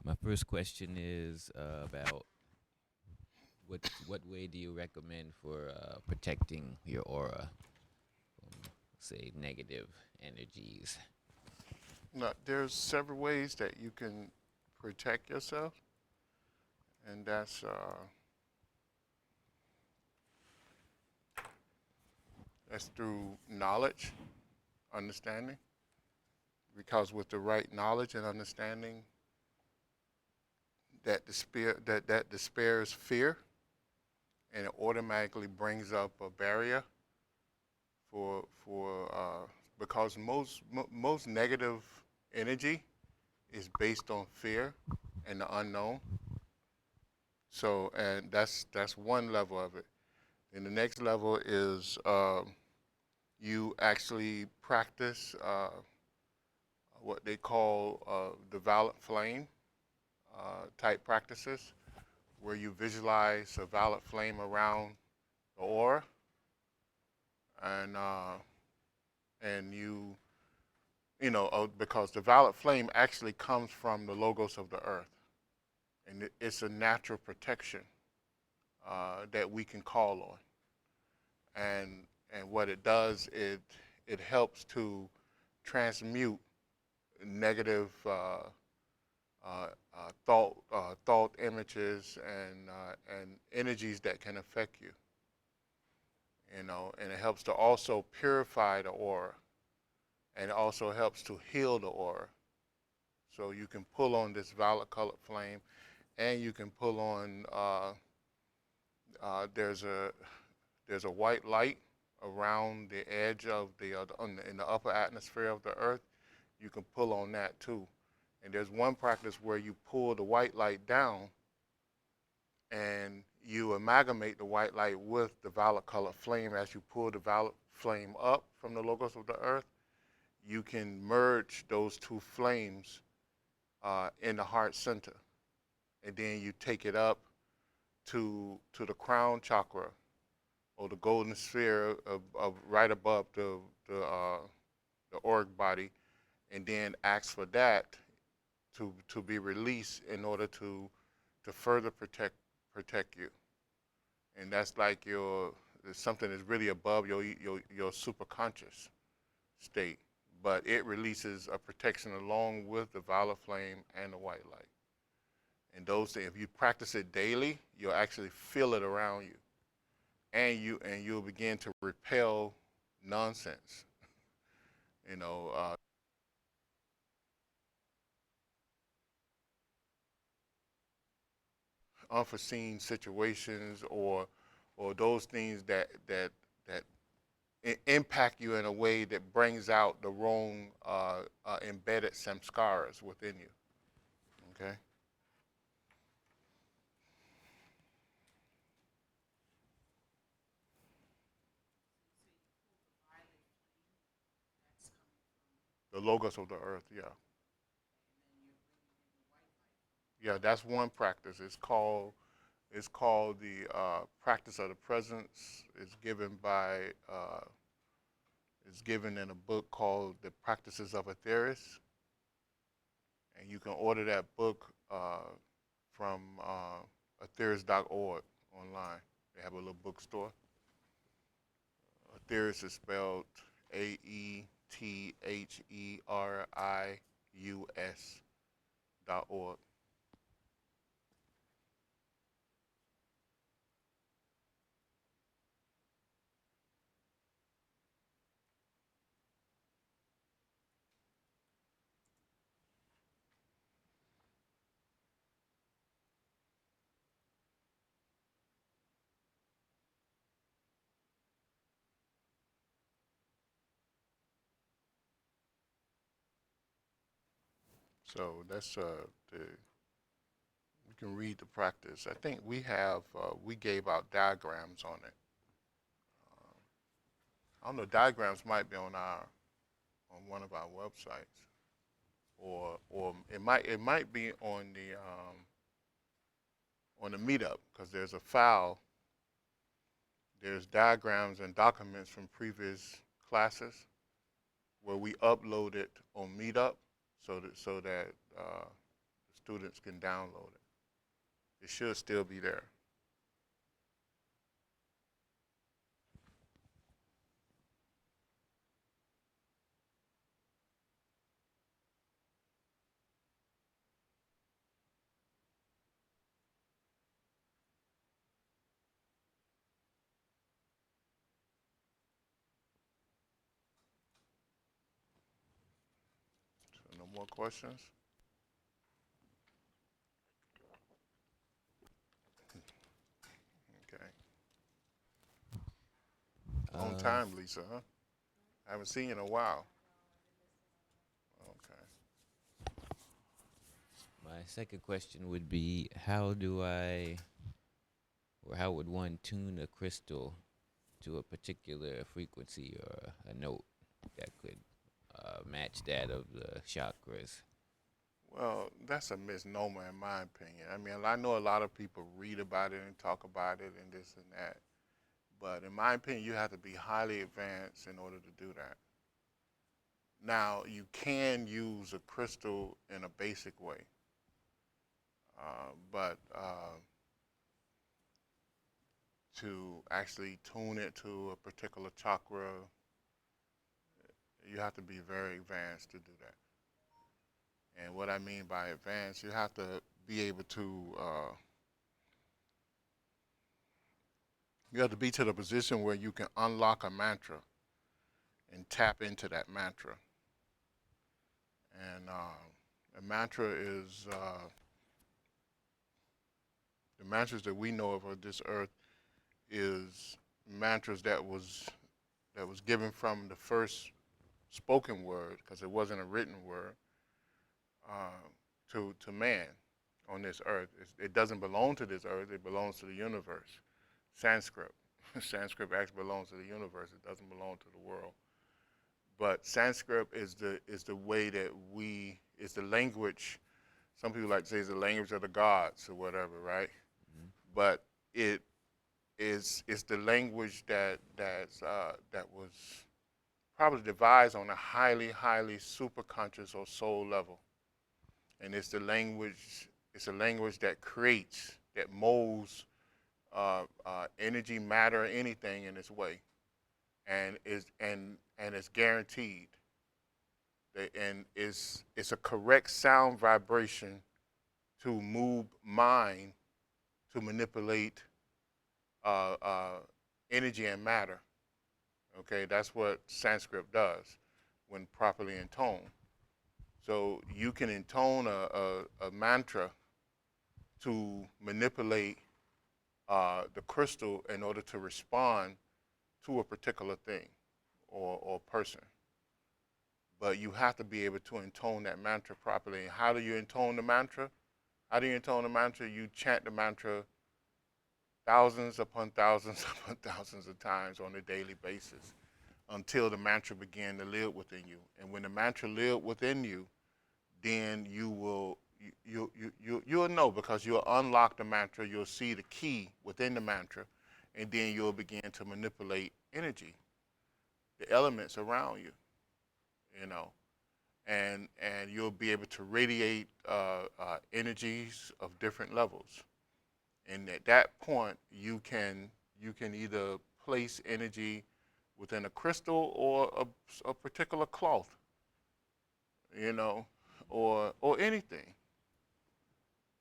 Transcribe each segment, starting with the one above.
My first question is about what way do you recommend for protecting your aura from, say, negative energies? Now, there's several ways that you can protect yourself, and that's through knowledge, understanding. Because with the right knowledge and understanding, that despairs fear, and it automatically brings up a barrier for because most negative energy is based on fear and the unknown. So, and that's one level of it. And the next level is you actually practice what they call the violet flame type practices, where you visualize a violet flame around the aura, and because the violet flame actually comes from the logos of the earth, and it's a natural protection that we can call on, and what it does, it helps to transmute negative thought images and energies that can affect you. And it helps to also purify the aura, and it also helps to heal the aura. So you can pull on this violet colored flame, and you can pull on. There's a white light around the edge of in the upper atmosphere of the earth. You can pull on that too. And there's one practice where you pull the white light down, and you amalgamate the white light with the violet colored flame. As you pull the violet flame up from the logos of the earth, you can merge those two flames in the heart center, and then you take it up to the crown chakra, or the golden sphere of right above the auric body, and then ask for that to be released in order to further protect you. And that's like something that's really above your superconscious state, but it releases a protection along with the violet flame and the white light. And those things, if you practice it daily, you'll actually feel it around you, and you'll begin to repel nonsense. You know, unforeseen situations, or those things that impact you in a way that brings out the wrong embedded samskaras within you. Okay. The logos of the earth. Yeah. Yeah. That's one practice. It's called the practice of the presence. It's given by it's given in a book called The Practices of Aetherius, and you can order that book from aetherius.org online. They have a little bookstore. Aetherius is spelled AETHERIUS.org. So that's the you can read the practice. I think we gave out diagrams on it. I don't know, diagrams might be on one of our websites, or it might be on the meetup, because there's a file. There's diagrams and documents from previous classes where we upload it on Meetup, so that students can download it. It should still be there. So no more questions? Okay. Long time, Lisa, huh? I haven't seen you in a while. Okay. My second question would be, how do I, or how would one tune a crystal to a particular frequency or a note that could match that of the chakras? Well, that's a misnomer in my opinion. I mean, I know a lot of people read about it and talk about it and this and that. But in my opinion, you have to be highly advanced in order to do that. Now, you can use a crystal in a basic way, but to actually tune it to a particular chakra, you have to be very advanced to do that. And what I mean by advanced, you have to be able to, you have to be to the position where you can unlock a mantra and tap into that mantra. And a mantra is the mantras that we know of this earth is mantras that was given from the first spoken word, because it wasn't a written word, to man on this earth. It doesn't belong to this earth. It belongs to the universe. Sanskrit. Sanskrit actually belongs to the universe. It doesn't belong to the world. But Sanskrit is the way that is the language. Some people like to say it's the language of the gods or whatever, right? Mm-hmm. But it's the language that was probably devised on a highly, highly superconscious or soul level. And it's a language that creates, that molds energy, matter, anything in its way, and it's guaranteed. And it's a correct sound vibration to move mind to manipulate energy and matter. Okay, that's what Sanskrit does when properly intoned. So you can intone a mantra to manipulate the crystal in order to respond to a particular thing or person. But you have to be able to intone that mantra properly. And how do you intone the mantra? How do you intone the mantra? You chant the mantra thousands upon thousands upon thousands of times on a daily basis until the mantra begin to live within you. And when the mantra live within you, then you'll know, because you'll unlock the mantra, you'll see the key within the mantra, and then you'll begin to manipulate energy, the elements around you, you know, and you'll be able to radiate energies of different levels. And at that point, you can either place energy within a crystal or a particular cloth, you know, or anything,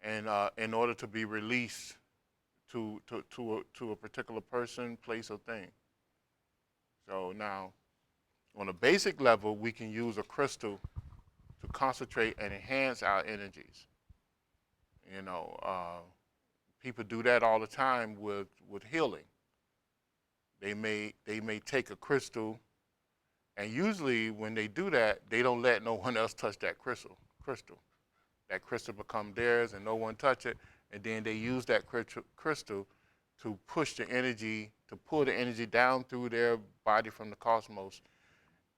and in order to be released to a particular person, place, or thing. So now, on a basic level, we can use a crystal to concentrate and enhance our energies. You know, people do that all the time with healing. They may take a crystal, and usually when they do that, they don't let no one else touch that crystal. That crystal become theirs, and no one touch it. And then they use that crystal to push the energy, to pull the energy down through their body from the cosmos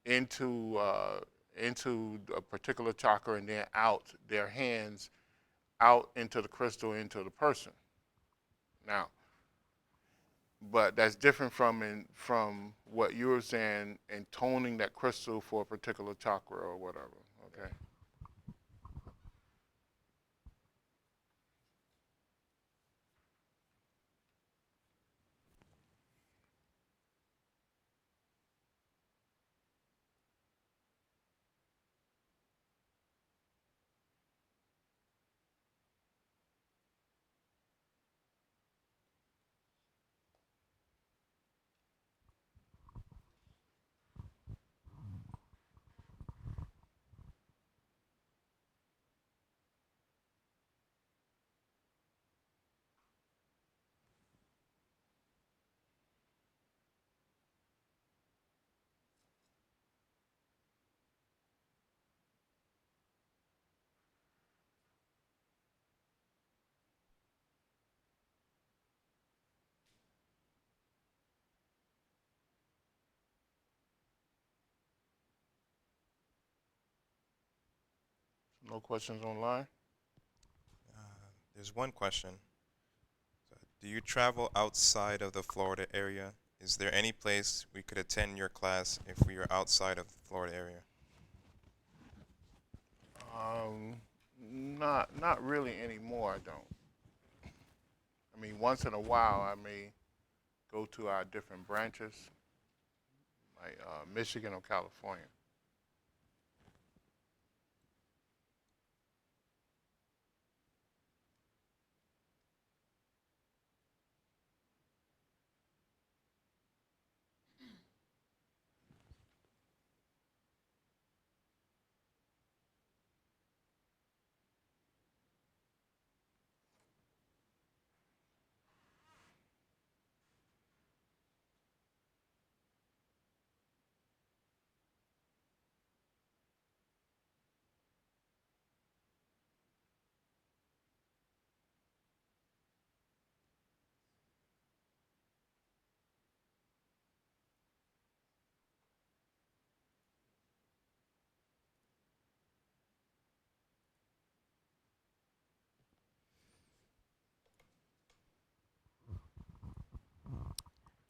into a particular chakra, and then out their hands, out into the crystal, into the person. Now, but that's different from what you were saying, and toning that crystal for a particular chakra or whatever. Okay. No questions online? There's one question. Do you travel outside of the Florida area? Is there any place we could attend your class if we are outside of the Florida area? Not really anymore. I don't. I mean, once in a while, I may go to our different branches, like Michigan or California.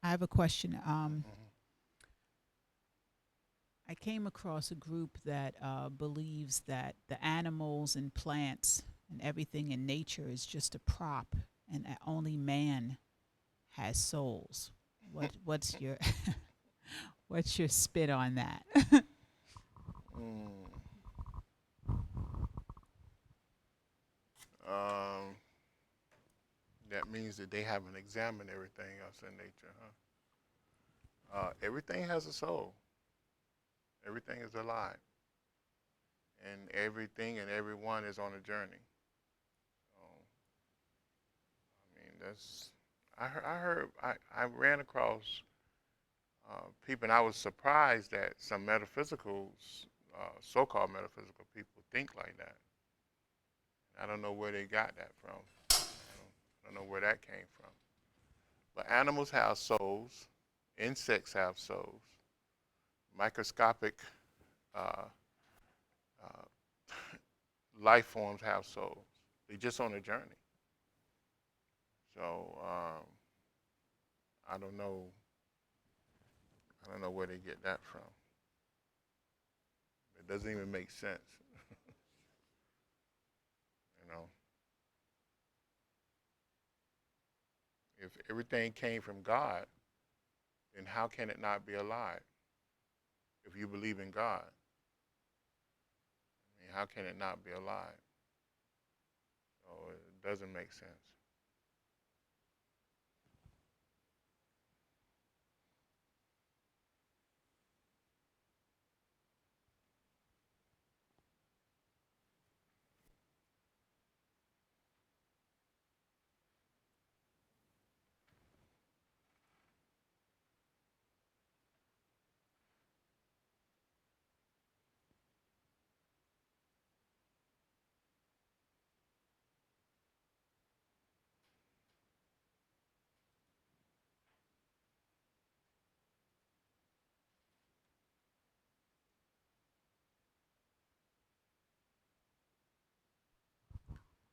I have a question. Hmm. I came across a group that believes that the animals and plants and everything in nature is just a prop, and that only man has souls. What's your what's your spit on that? Mm. Um, that means that they haven't examined everything else in nature, huh? Everything has a soul. Everything is alive, and everything and everyone is on a journey. So, I mean, that's. I ran across people, and I was surprised that some so-called metaphysical people think like that. I don't know where they got that from. I don't know where that came from. But animals have souls. Insects have souls. Microscopic uh, uh, life forms have souls. They're just on a journey. So I don't know. I don't know where they get that from. It doesn't even make sense. You know, if everything came from God, then how can it not be alive? If you believe in God, I mean, how can it not be alive? So it doesn't make sense.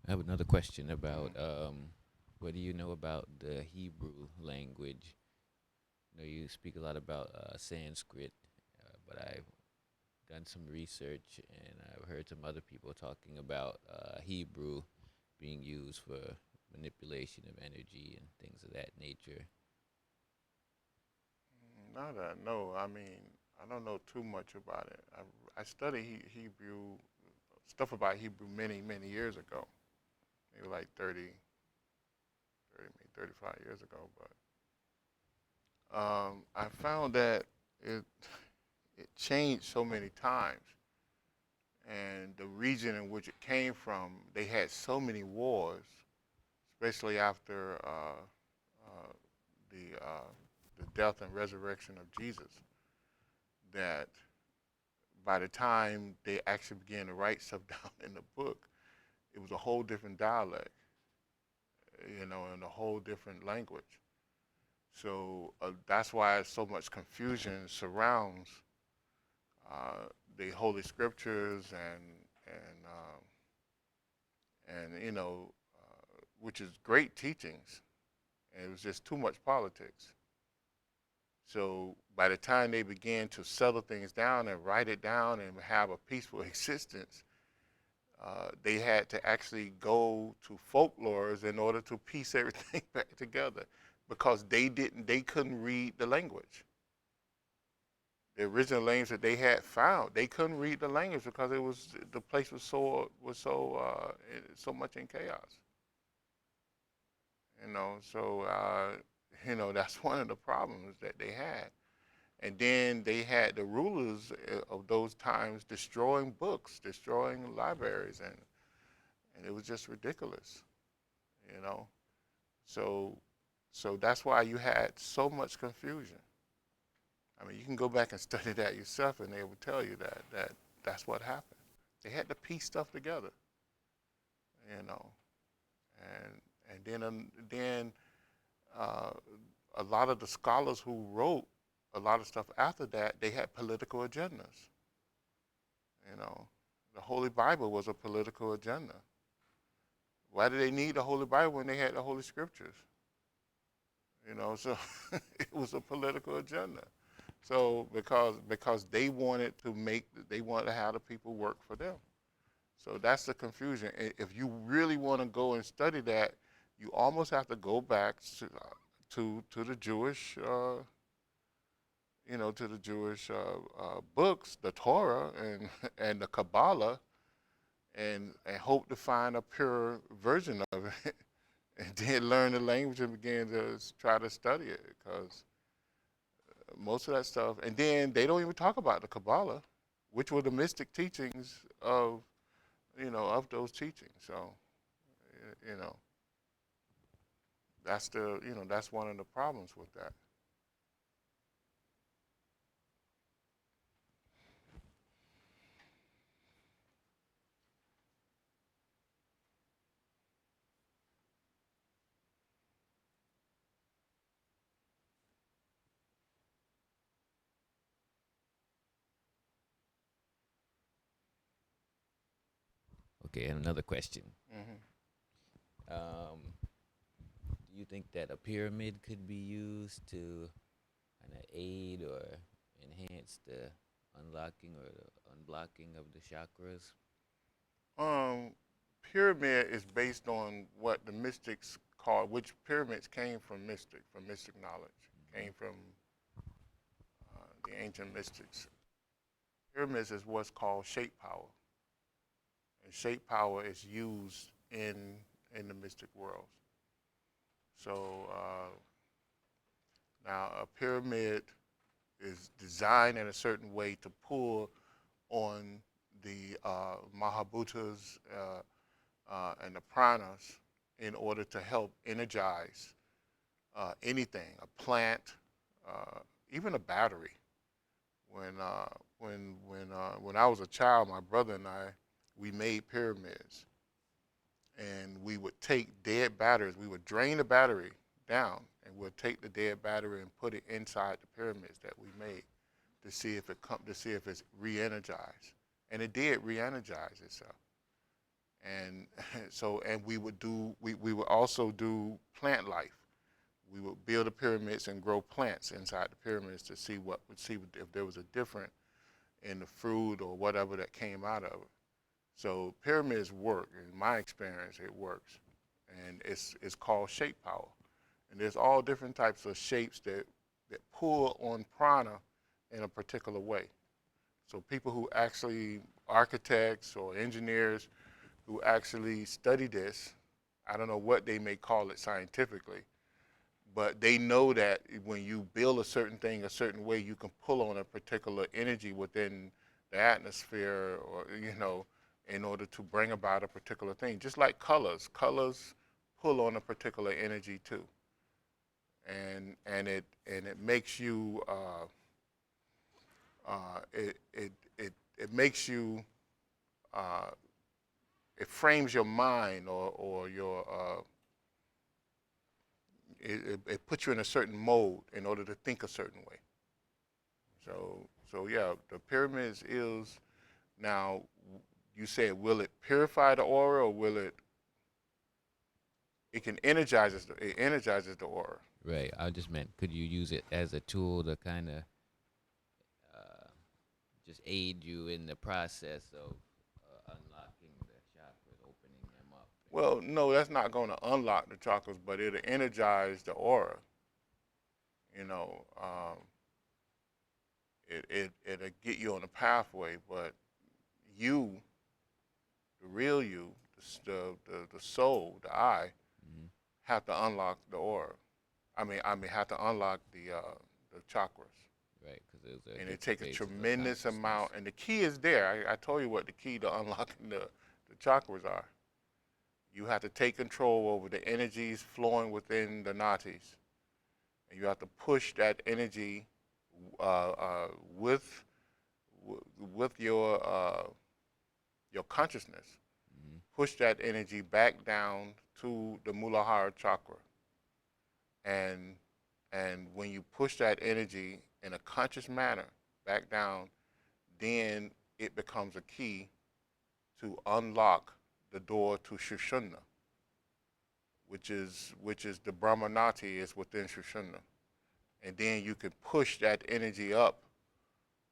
I have another question about Mm-hmm. what do you know about the Hebrew language? I know you speak a lot about Sanskrit, but I've done some research and I've heard some other people talking about Hebrew being used for manipulation of energy and things of that nature. Not that I know. I mean, I don't know too much about it. I studied Hebrew stuff about Hebrew many years ago, maybe like 30, maybe 35 years ago. But I found that it it changed so many times, and the region in which it came from, they had so many wars, especially after the the death and resurrection of Jesus, that by the time they actually began to write stuff down in the book, it was a whole different dialect, and a whole different language. So that's why so much confusion surrounds uh, the Holy Scriptures and you know, which is great teachings. And it was just too much politics. So by the time they began to settle things down and write it down and have a peaceful existence, they had to actually go to folklores in order to piece everything back together, because they couldn't read the language. The original language that they had found, they couldn't read the language because the place was so much in chaos. So that's one of the problems that they had. And then they had the rulers of those times destroying books, destroying libraries, and it was just ridiculous, you know. So so that's why you had so much confusion. I mean, you can go back and study that yourself, and they will tell you that that's what happened. They had to piece stuff together, you know, and then uh, a lot of the scholars who wrote a lot of stuff after that, they had political agendas. You know, the Holy Bible was a political agenda. Why did they need the Holy Bible when they had the Holy Scriptures? You know, so it was a political agenda. So because they wanted to have the people work for them. So that's the confusion. If you really want to go and study that, you almost have to go back to the Jewish, to the Jewish books, the Torah and and the Kabbalah, and hope to find a pure version of it, and then learn the language and begin to try to study it, because most of that stuff, and then they don't even talk about the Kabbalah, which were the mystic teachings of those teachings. So, you know, that's one of the problems with that. Okay, and another question. Hmm. Um, do you think that a pyramid could be used to kind of aid or enhance the unlocking or the unblocking of the chakras? Um, Pyramid is based on what the mystics call, which pyramids came from mystic knowledge, came from the ancient mystics. Pyramids is what's called shape power, and shape power is used in the mystic worlds. So now a pyramid is designed in a certain way to pull on the Mahabhutas and the pranas in order to help energize anything, a plant, even a battery. When I was a child, my brother and I, we made pyramids, and we would take dead batteries. We would drain the battery down, and we'll take the dead battery and put it inside the pyramids that we made to see if it's re-energized, and it did re-energize itself. And and we would also do plant life. We would build the pyramids and grow plants inside the pyramids to see if there was a difference in the fruit or whatever that came out of it. So pyramids work. In my experience, it works, and it's called shape power. And there's all different types of shapes that pull on prana in a particular way. So people who actually, architects or engineers who actually study this, I don't know what they may call it scientifically, but they know that when you build a certain thing a certain way, you can pull on a particular energy within the atmosphere, or in order to bring about a particular thing. Just like colors pull on a particular energy too, and it makes you it makes you uh, it frames your mind, or your it puts you in a certain mode in order to think a certain way. So yeah, the pyramids is now you said, will it purify the aura, or will it? It can energizes the aura. Right. I just meant, could you use it as a tool to kind of uh, just aid you in the process of unlocking the chakras, opening them up? Well, no, that's not going to unlock the chakras, but it'll energize the aura. You know, it'll get you on the pathway, but you, the real you, the soul, the I, Mm-hmm. have to unlock the aura. I mean, have to unlock the chakras, Right, because there's and it different takes a phases of tremendous consciousness. amount. And the key is there. I told you what the key to unlocking the chakras are. You have to take control over the energies flowing within the nadis, and you have to push that energy uh, uh, with with your consciousness. Mm-hmm. Push that energy back down to the Muladhara chakra, and when you push that energy in a conscious manner back down, then it becomes a key to unlock the door to Shushumna, which is the Brahmanati is within Shushumna, and then you can push that energy up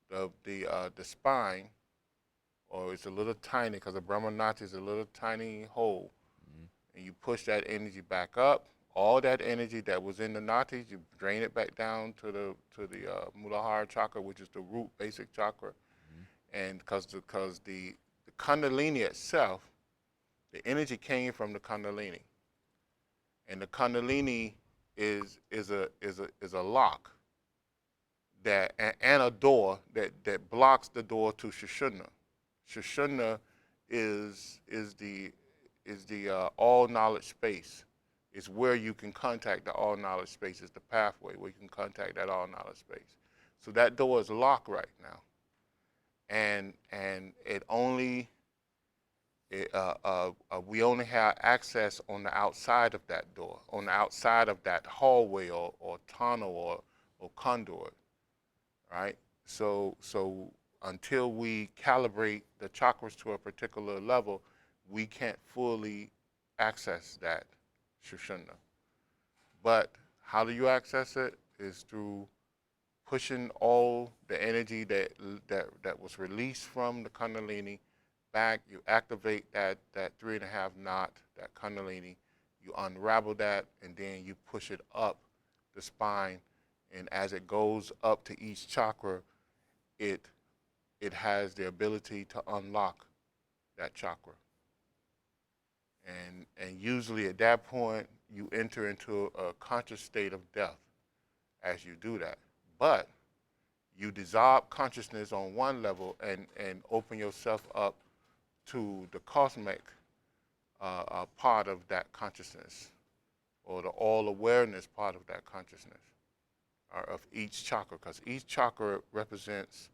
the spine, or it's a little tiny because the Brahmanati is a little tiny hole, Mm-hmm. and you push that energy back up. All that energy that was in the natis, you drain it back down to the Muladhara chakra, which is the root basic chakra, Mm-hmm. and because the Kundalini itself, the energy came from the Kundalini, and the Kundalini is a lock that and a door that blocks the door to Shushumna. Shushumna is the all knowledge space. It's where you can contact the all knowledge space. It's the pathway where you can contact that all knowledge space. So that door is locked right now, and we only have access on the outside of that door, on the outside of that hallway or tunnel or conduit, right? So until we calibrate the chakras to a particular level, we can't fully access that Shushumna. But how do you access it? Is through pushing all the energy that was released from the Kundalini back. You activate that 3.5 knot, that Kundalini. You unravel that, and then you push it up the spine. And as it goes up to each chakra, it it has the ability to unlock that chakra. And usually at that point, you enter into a conscious state of death as you do that. But you dissolve consciousness on one level and open yourself up to the cosmic part of that consciousness, or the all awareness part of that consciousness, or of each chakra, because each chakra represents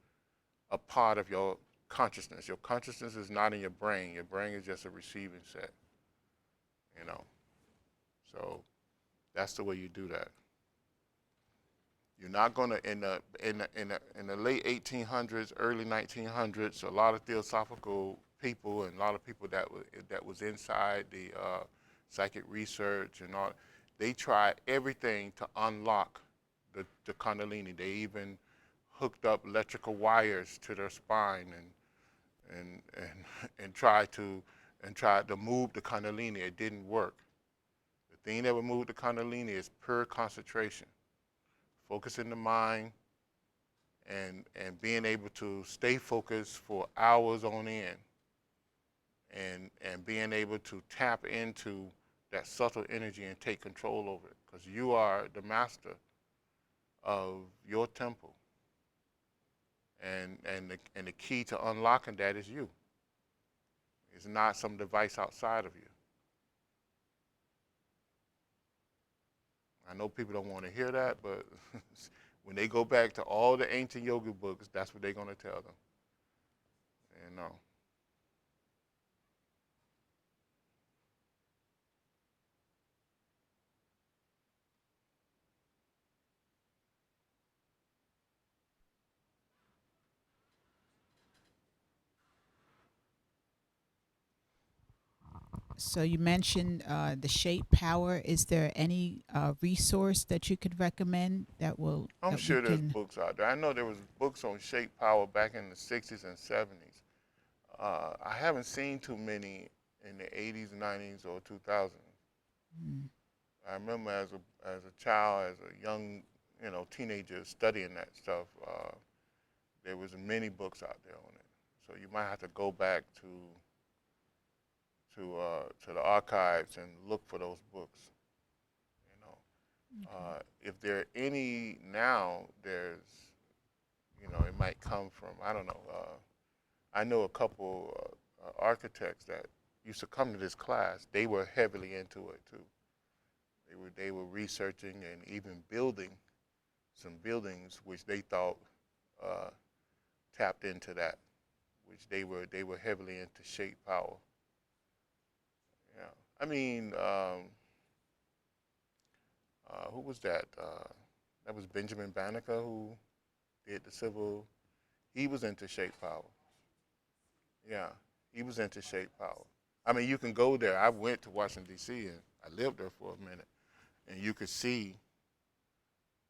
a part of your consciousness. Your consciousness is not in your brain. Your brain is just a receiving set, you know. So that's the way you do that. You're not gonna in the late 1800s, early 1900s. A lot of theosophical people and a lot of people that was inside the psychic research and all, they tried everything to unlock the Kundalini. They even hooked up electrical wires to their spine and tried to move the Kundalini. It didn't work. The thing that would move the Kundalini is pure concentration, focusing the mind, and being able to stay focused for hours on end, and being able to tap into that subtle energy and take control over it, because you are the master of your temple, and the key to unlocking that is you. It's not some device outside of you. I know people don't want to hear that, but when they go back to all the ancient yoga books, that's what they're going to tell them. You know. So you mentioned the shape power. Is there any resource that you could recommend I'm that we sure there's can? books out there. I know there was books on shape power back in the 60s and 70s. I haven't seen too many in the 80s, 90s, or 2000s. Mm, I remember as a child, as a young, teenager studying that stuff. There was many books out there on it. So you might have to go back to the archives and look for those books. You know, okay. if there are any now, it might come from, I don't know. I know a couple architects that used to come to this class. They were heavily into it too. They were researching and even building some buildings which they thought uh, tapped into that, which they were heavily into shape power. Yeah, I mean, who was that? That was Benjamin Banneker who did the civil. He was into shape power. Yeah, he was into shape power. I mean, you can go there. I went to Washington D.C. and I lived there for a minute, and you could see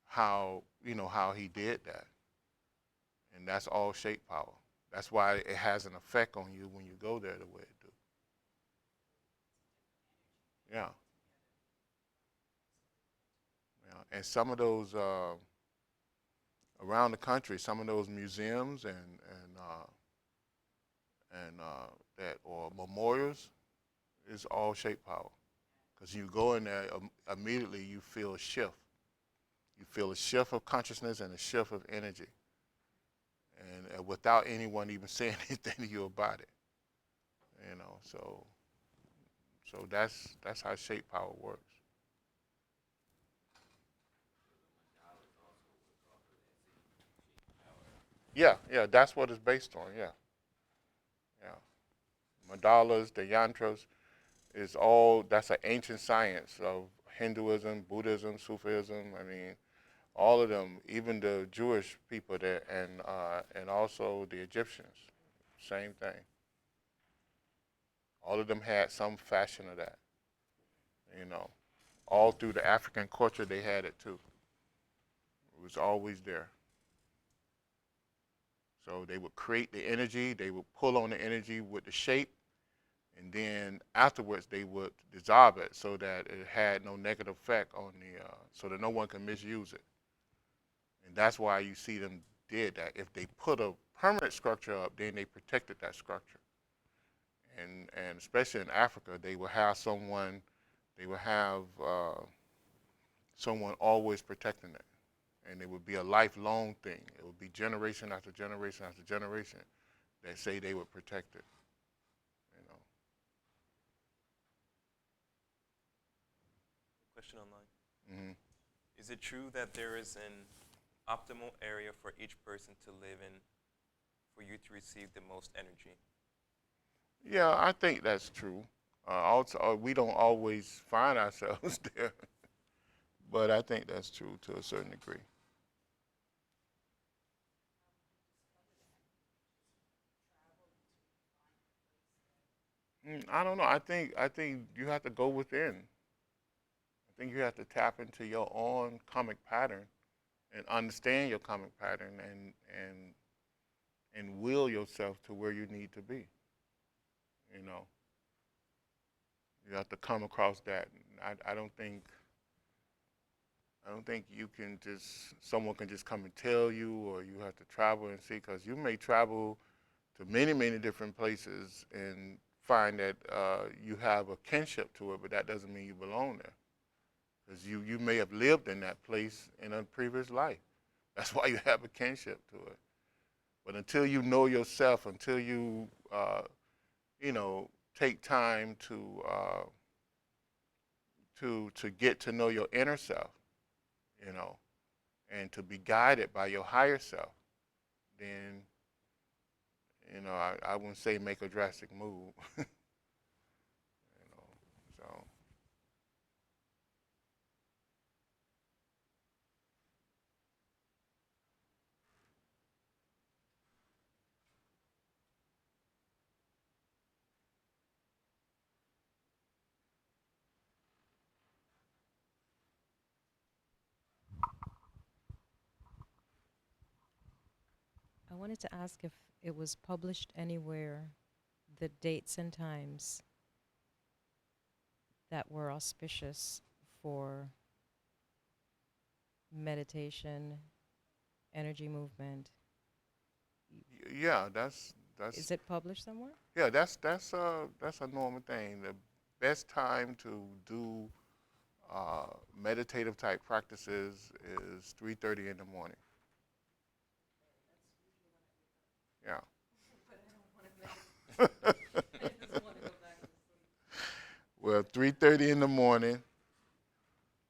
how he did that, and that's all shape power. That's why it has an effect on you when you go there the way it do. Yeah, yeah. And some of those around the country, some of those museums and that or memorials is all shape power. Because you go in there immediately, you feel a shift. You feel a shift of consciousness and a shift of energy, and without anyone even saying anything to you about it. So that's how shape power works. Yeah, yeah, that's what it's based on. Yeah, yeah. Mandalas, the yantras is all that's an ancient science of Hinduism, Buddhism, Sufism. I mean, all of them, even the Jewish people there, and also the Egyptians, same thing. All of them had some fashion of that. You know, all through the African culture, they had it too. It was always there. So they would create the energy, they would pull on the energy with the shape, and then afterwards they would dissolve it so that it had no negative effect on so that no one can misuse it. And that's why you see them did that. If they put a permanent structure up, then they protected that structure. And especially in Africa, they would have someone always protecting it, and it would be a lifelong thing. It would be generation after generation after generation that say they would protect it. You know. Question online. Hmm. Is it true that there is an optimal area for each person to live in for you to receive the most energy? Yeah, I think that's true. Also, we don't always find ourselves there, but I think that's true to a certain degree. I don't know. I think you have to go within. I think you have to tap into your own karmic pattern and understand your karmic pattern and will yourself to where you need to be. You know, you have to come across that. I don't think you can just someone can just come and tell you, or you have to travel and see, because you may travel to many different places and find that you have a kinship to it, but that doesn't mean you belong there, because you may have lived in that place in a previous life. That's why you have a kinship to it. But until you know yourself, until you you know take time to get to know your inner self, you know, and to be guided by your higher self, then I wouldn't say make a drastic move. So wanted to ask if it was published anywhere, the dates and times that were auspicious for meditation, energy movement. Yeah, that's Is it published somewhere? yeah, that's a normal thing. The best time to do meditative type practices is 3:30 in the morning. Yeah. Well, 3:30 in the morning,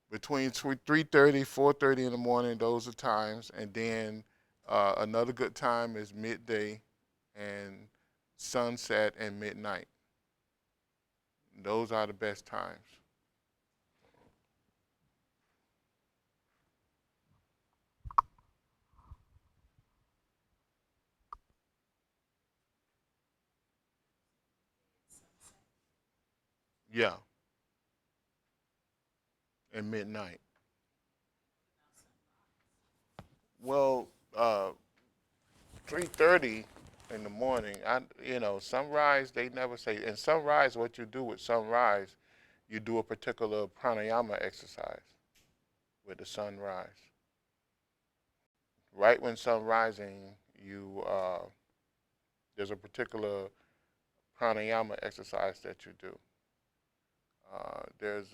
between 3:30, 4:30 in the morning, those are times, and then another good time is midday, and sunset and midnight. Those are the best times. Yeah, and midnight. Well, 3:30 in the morning. Sunrise. They never say. In sunrise, what you do with sunrise, you do a particular pranayama exercise with the sunrise. Right when sun rising, you there's a particular pranayama exercise that you do. There's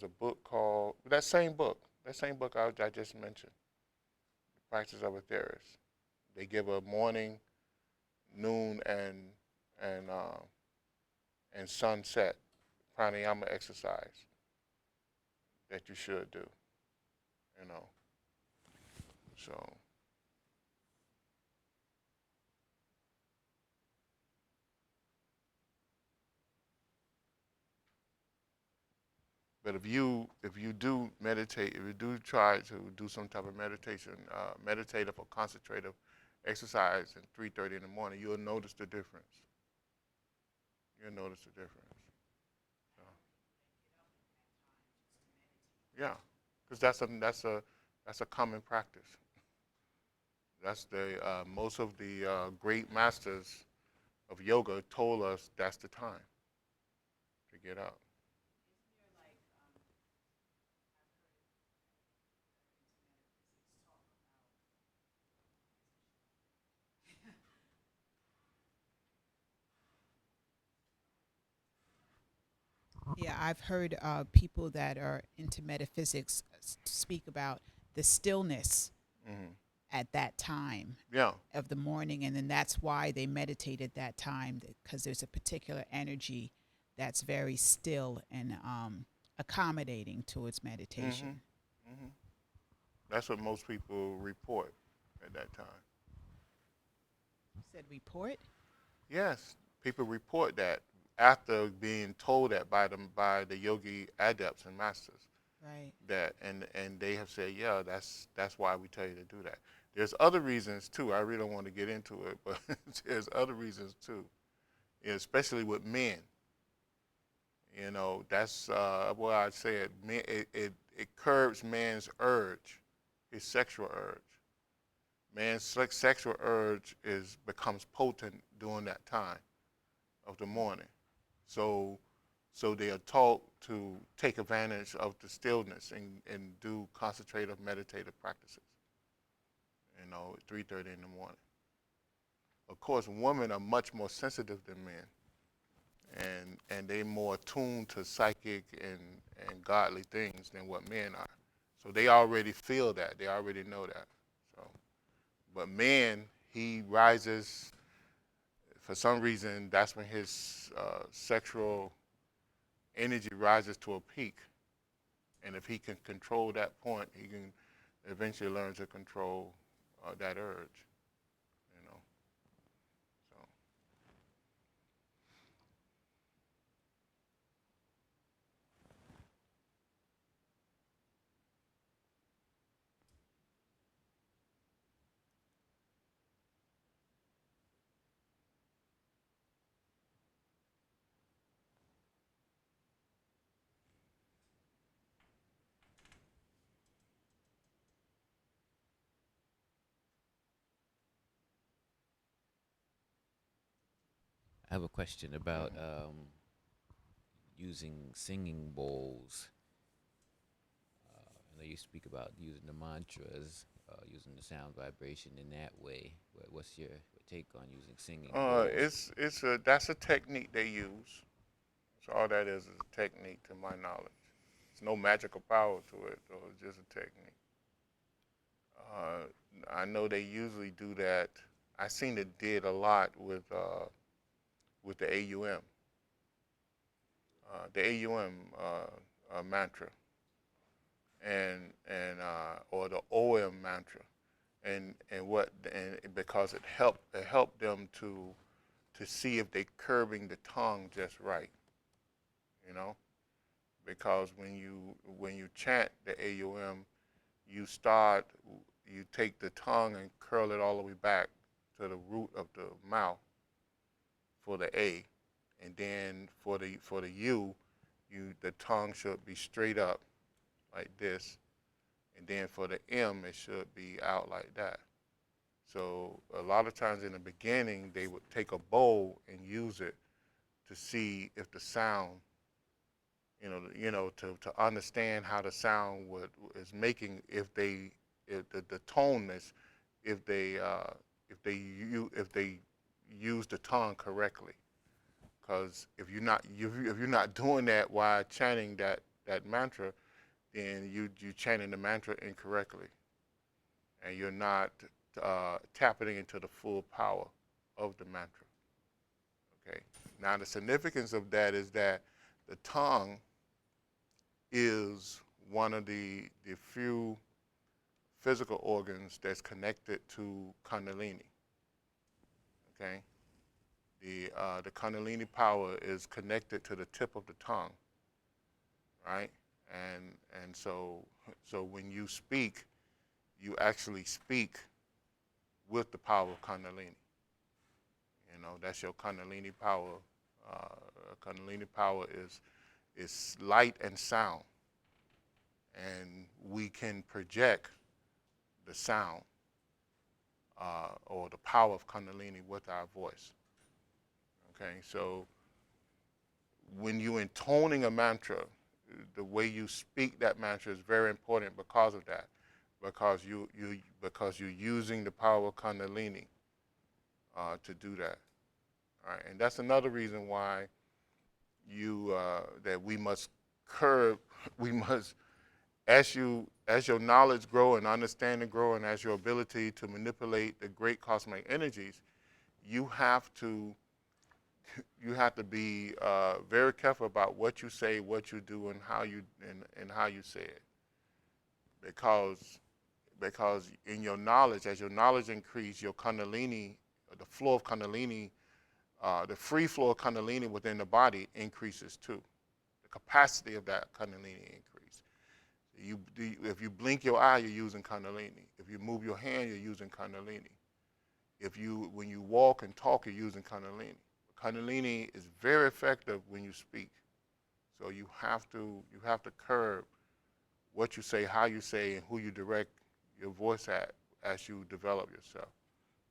a book called that same book I just mentioned, The Practice of a Theorist. They give a morning, noon, and uh, and sunset pranayama exercise that you should do. You know, so but if you do meditate, if you do try to do some type of meditation, meditative or concentrative exercise at 3:30 in the morning, you'll notice the difference. You'll notice the difference. So, yeah, because that's a common practice. That's the most of the great masters of yoga told us that's the time to get up. Yeah, I've heard people that are into metaphysics speak about the stillness Hmm. at that time Yeah. of the morning, and then that's why they meditate at that time, because there's a particular energy that's very still and accommodating towards Hmm. meditation. Hmm. That's what most people report at that time. You said report? Yes, people report that after being told that by the yogi adepts and masters Right. that and they have said, yeah, that's why we tell you to do that. There's other reasons too. I really don't want to get into it, but there's other reasons too, especially with men. That's what I said. Men, it curbs man's urge, his sexual urge. Man's sexual urge becomes potent during that time of the morning. So so they are taught to take advantage of the stillness and do concentrative meditative practices, 3:30 in the morning. Of course, women are much more sensitive than men, and they more attuned to psychic and godly things than what men are. So they already feel that. They already know that. So, but man, he rises for some reason. That's when his sexual energy rises to a peak. And if he can control that point, he can eventually learn to control that urge. You know. So I have a question about using singing bowls. I know you speak about using the mantras, using the sound vibration in that way. What's your take on using singing bowls? That's a technique they use. So all that is a technique, to my knowledge. There's no magical power to it, though. It's just a technique. Uh, I know they usually do that. I seen it did a lot with the AUM, mantra, and or the OM mantra, and because it helped them to see if they curbing the tongue just right, you know, because when you chant the AUM, you start you take the tongue and curl it all the way back to the root of the mouth for the A, and then for the U, the tongue should be straight up like this, and then for the M it should be out like that. So a lot of times in the beginning they would take a bowl and use it to see if the sound, to understand how the sound is making, if the toneness, if they use the tongue correctly. Because if you're not doing that while chanting that mantra, then you chanting the mantra incorrectly, and you're not tapping into the full power of the mantra. Okay. Now the significance of that is that the tongue is one of the few physical organs that's connected to Kundalini. Okay. The Kundalini power is connected to the tip of the tongue, right? And so when you speak, you actually speak with the power of Kundalini. That's your Kundalini power. Kundalini power is light and sound, and we can project the sound or the power of Kundalini with our voice. Okay, so when you intoning a mantra, the way you speak that mantra is very important because of that, because you're using the power of Kundalini to do that. All right, and that's another reason why that we must curb, we must, as your knowledge grow and understanding grow, and as your ability to manipulate the great cosmic energies, you have to be very careful about what you say, what you do, and how you say it, because in your knowledge, as your knowledge increase, your Kundalini, the flow of Kundalini, the free flow of Kundalini within the body increases too. The capacity of that Kundalini increase. If you blink your eye, you're using Kundalini. If you move your hand, you're using Kundalini. When you walk and talk, you're using Kundalini. Kundalini is very effective when you speak. So you have to curb what you say, how you say, and who you direct your voice at as you develop yourself.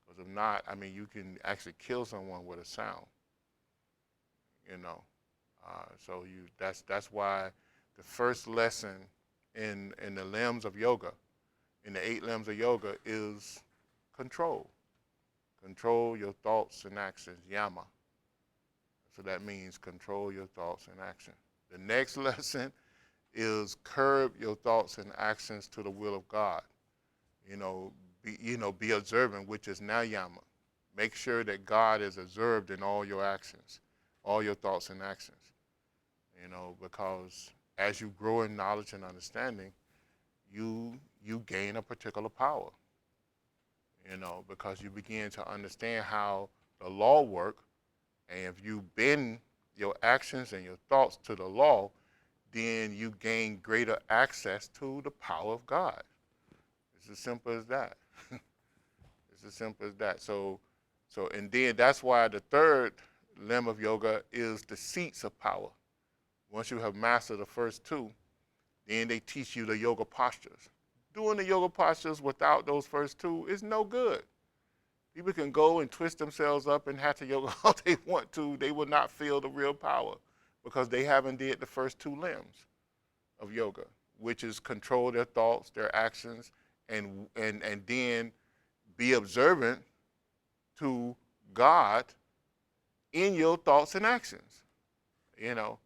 Because if not, you can actually kill someone with a sound. So that's why the first lesson in the limbs of yoga, in the 8 limbs of yoga, is control. Control your thoughts and actions, yama. So that means control your thoughts and actions. The next lesson is curb your thoughts and actions to the will of God. Be observant, which is now yama. Make sure that God is observed in all your actions, all your thoughts and actions. Because as you grow in knowledge and understanding, you gain a particular power. Because you begin to understand how the law works, and if you bend your actions and your thoughts to the law, then you gain greater access to the power of God. It's as simple as that. It's as simple as that. So, and then that's why the third limb of yoga is the seats of power. Once you have mastered the first 2, then they teach you the yoga postures. Doing the yoga postures without those first 2 is no good. People can go and twist themselves up in hatha yoga all they want to. They will not feel the real power because they haven't did the first two limbs of yoga, which is control their thoughts, their actions, and then be observant to God in your thoughts and actions. You know,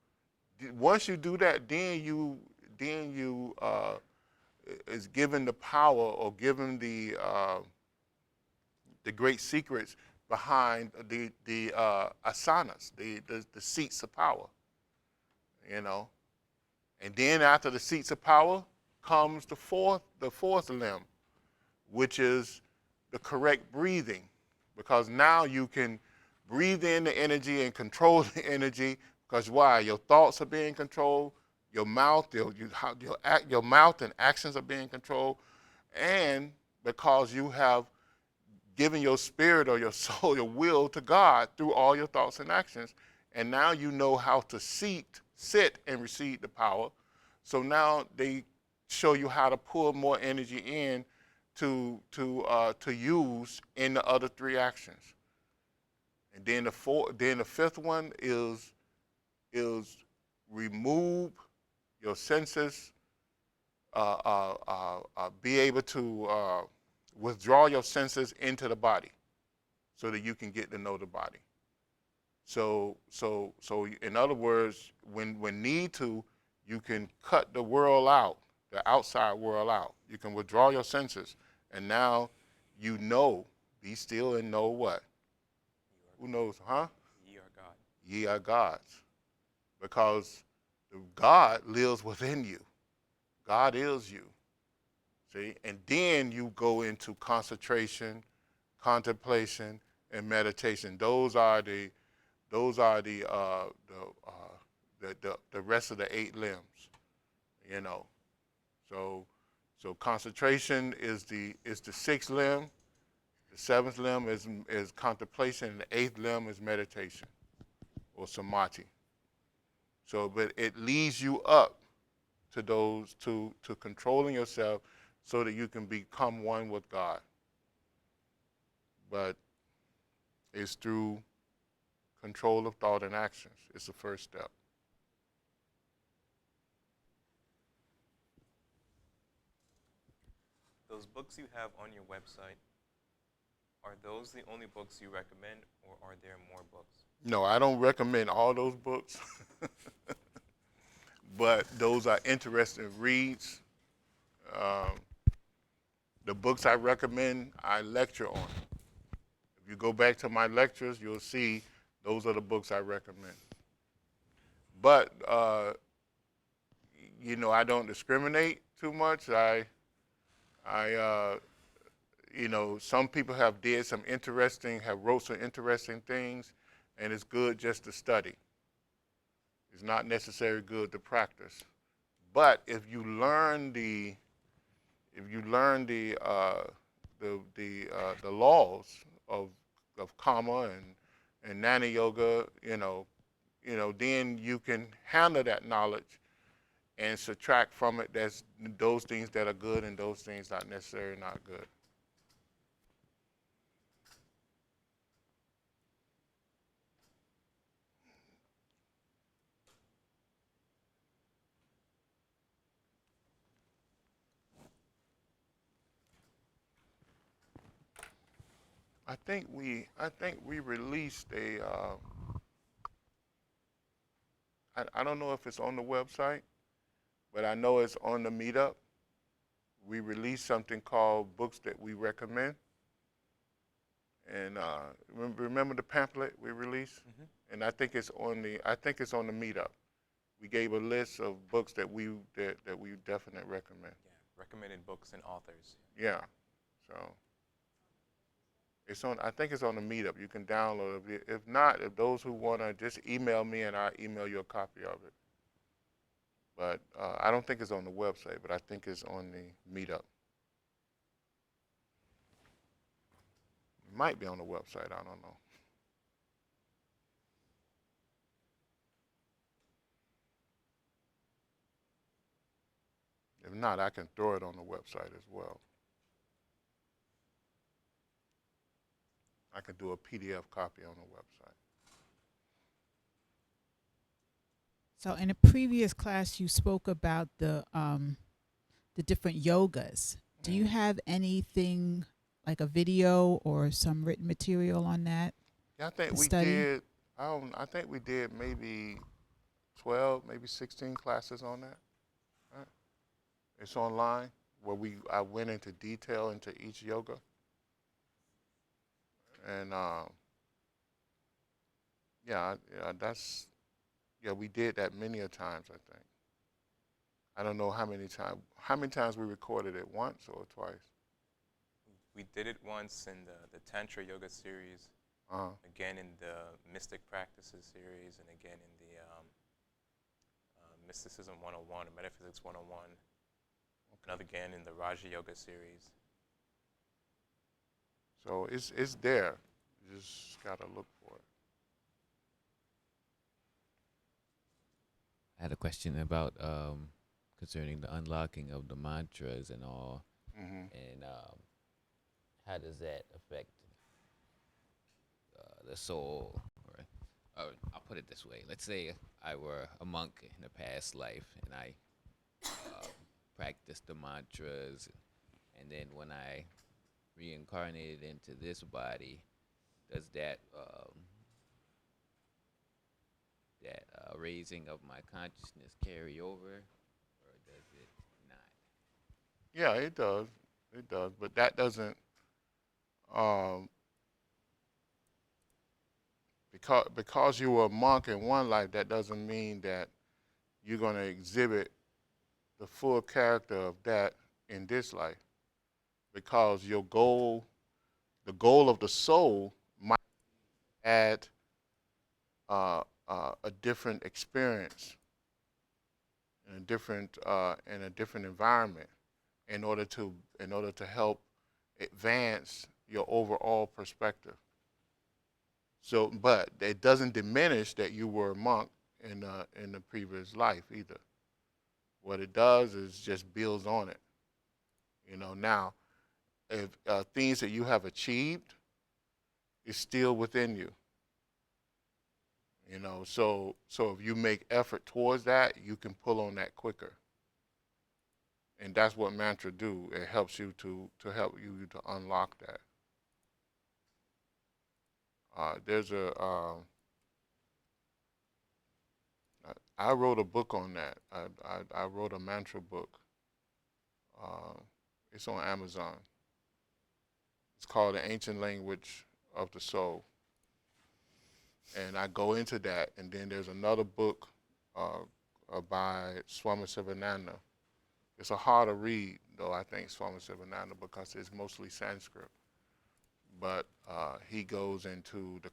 once you do that, then you is given the power or given the great secrets behind the asanas, the seats of power. You know, and then after the seats of power comes the fourth limb, which is the correct breathing, because now you can breathe in the energy and control the energy. Because why? Your thoughts are being controlled. Your mouth, your mouth and actions are being controlled, and because you have given your spirit or your soul, your will to God through all your thoughts and actions, and now you know how to sit and receive the power. So now they show you how to pull more energy in to use in the other three actions. And then the fifth one is remove your senses, be able to withdraw your senses into the body, so that you can get to know the body. So in other words, when need to, you can cut the world out, the outside world out. You can withdraw your senses, and now you know. Be still and know what? Who knows, huh? Ye are God. Ye are gods. Because God lives within you. God is you. See? And then you go into concentration, contemplation, and meditation. Those are the rest of the 8 limbs. You know. So concentration is the 6th limb. The 7th limb is contemplation, and the 8th limb is meditation or samadhi. So, but it leads you up to those to controlling yourself so that you can become one with God. But it's through control of thought and actions. It's the first step. Those books you have on your website, are those the only books you recommend, or are there more books? No, I don't recommend all those books, but those are interesting reads. Um, the books I recommend, I lecture on. If you go back to my lectures, you'll see those are the books I recommend. But I don't discriminate too much. Some people have wrote some interesting things, and it's good just to study. It's not necessarily good to practice. But if you learn the laws of karma and Jnana yoga, then you can handle that knowledge and subtract from it those things that are good and those things not necessarily not good. I think we released a. I don't know if it's on the website, but I know it's on the meetup. We released something called Books That We Recommend. And remember the pamphlet we released? Mm-hmm. And I think it's on the meetup. We gave a list of books that we definitely recommend. Yeah, recommended books and authors. Yeah. So it's on. I think it's on the meetup. You can download it. If not, if those who wanna, just email me and I'll email you a copy of it. But I don't think it's on the website, but I think it's on the meetup. It might be on the website. I don't know. If not, I can throw it on the website as well. I could do a PDF copy on the website. So in a previous class, you spoke about the different yogas. Do you have anything like a video or some written material on that? Yeah, I think The we study? did. I think we did maybe 12, maybe 16 classes on that. Right? It's online where I went into detail into each yoga, and we did that many a times. I think. I don't know how many times. How many times we recorded it? Once or twice? We did it once in the Tantra Yoga series, again in the Mystic Practices series, and again in the Mysticism 101 or Metaphysics 101, and again in the Raja Yoga series. So it's there. You just gotta look for it. I had a question about concerning the unlocking of the mantras and all, Mm-hmm. and how does that affect the soul? Or I'll put it this way: let's say I were a monk in a past life, and I practiced the mantras, and then when I reincarnated into this body, does that raising of my consciousness carry over, or does it not? Yeah, it does. It does, but that doesn't. Um, because you were a monk in one life, that doesn't mean that you're going to exhibit the full character of that in this life. Because the goal of the soul, might add a different experience in a different environment in order to help advance your overall perspective. So, but it doesn't diminish that you were a monk in the previous life either. What it does is just builds on it. Now, if things that you have achieved is still within you. So if you make effort towards that, you can pull on that quicker. And that's what mantra do. It helps you to help you to unlock that. There's a I wrote a book on that. I wrote a mantra book. Uh, it's on Amazon. It's called The Ancient Language of the Soul. And I go into that. And then there's another book by Swami Sivananda. It's a harder read, though, I think, Swami Sivananda, because it's mostly Sanskrit. But he goes into the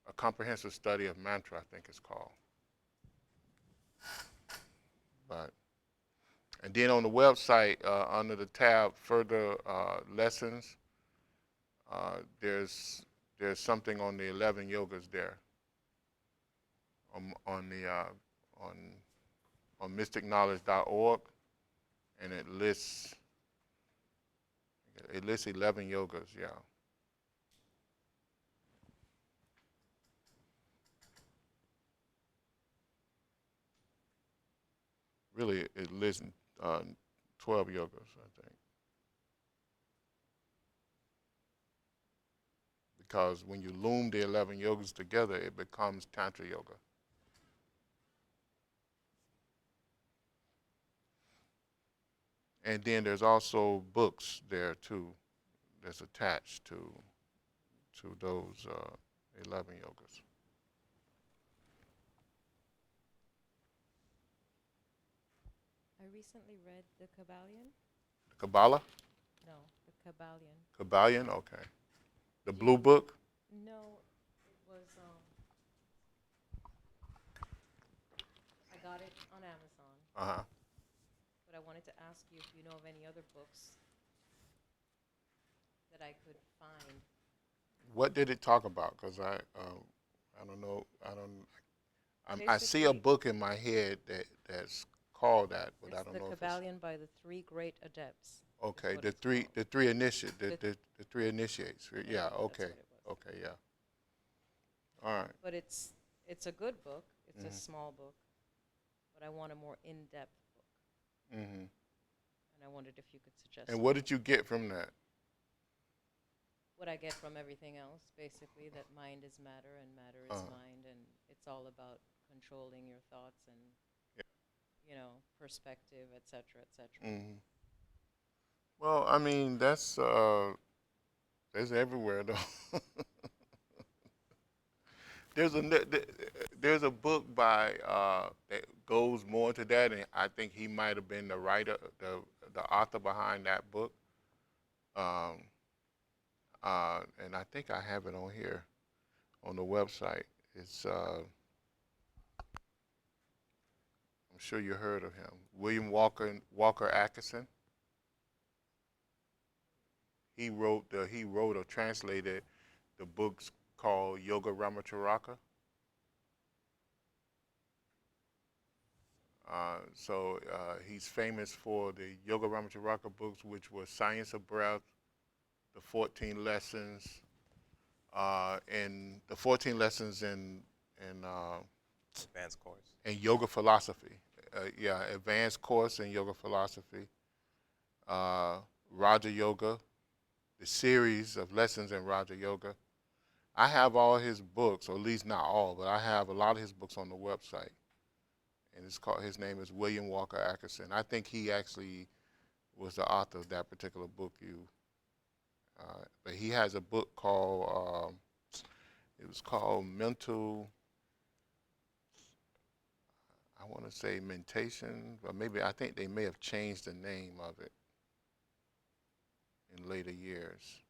a comprehensive study of mantra, I think it's called. And then on the website, under the tab further lessons, there's something on the 11 yogas there. On mysticknowledge.org, and it lists 11 yogas. Yeah. Really, it lists 12 yogas, I think. Because when you loom the 11 yogas together, it becomes Tantra Yoga. And then there's also books there too, that's attached to those 11 yogas. I recently read The Kabbalion. Kabbalah? No, The Kabbalion. Kabbalion? Okay. The blue book? No, it was, I got it on Amazon, Uh-huh. but I wanted to ask you if you know of any other books that I could find. What did it talk about? Because I don't know. I see a Basically, book in my head that's called that, but I It's don't The know if it's. Kabbalion by the Three Great Adepts. Okay, what it's called. the three initiate, The- the three initiates. Yeah, Maybe that's okay, what it was. okay, yeah. All right. But it's a good book. It's a Mhm. small book, but I want a more in-depth book, Mhm. and I wondered if you could suggest And one. what did you get from that? What I get from everything else, basically, that mind is matter and matter is Uh, mind, and it's all about controlling your thoughts and, yeah. perspective, etc., etc. Mhm. Well, I mean, that's everywhere though. There's a there's a book by that goes more into that, and I think he might have been the writer, the author behind that book. Um, and I think I have it on here on the website. It's I'm sure you heard of him, William Walker Atkinson. He wrote or translated the books called Yoga Ramacharaka. He's famous for the Yoga Ramacharaka books, which were Science of Breath, the 14 lessons, and the 14 lessons in Advanced course. in yoga philosophy. Yeah, advanced course in yoga philosophy. Uh, Raja Yoga, the series of lessons in Raja Yoga. I have all his books, or at least not all, but I have a lot of his books on the website. And it's called. His name is William Walker Atkinson. I think he actually was the author of that particular book. But he has a book called. It was called Mental. I want to say Mentation, but maybe I think they may have changed the name of it in later years.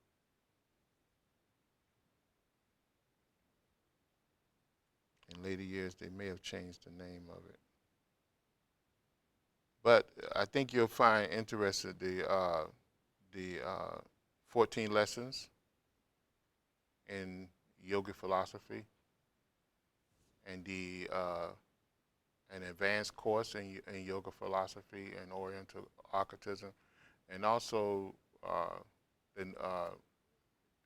In later years, they may have changed the name of it. But I think you'll find interested the 14 lessons in yoga philosophy and the an advanced course in yoga philosophy and Oriental occultism, and also the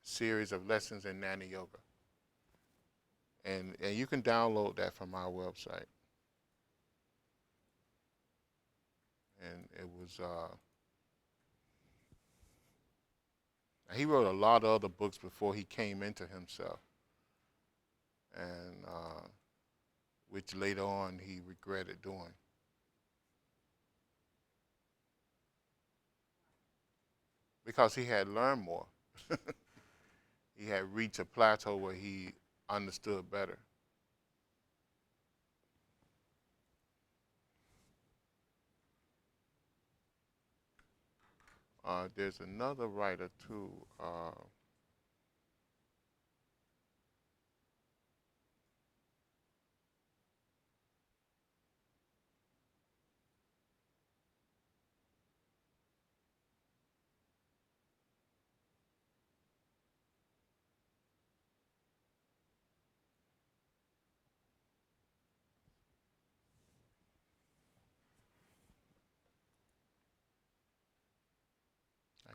series of lessons in Nana Yoga. And you can download that from our website. And it was he wrote a lot of other books before he came into himself, and which later on he regretted doing because he had learned more. He had reached a plateau where he understood better. There's another writer too. I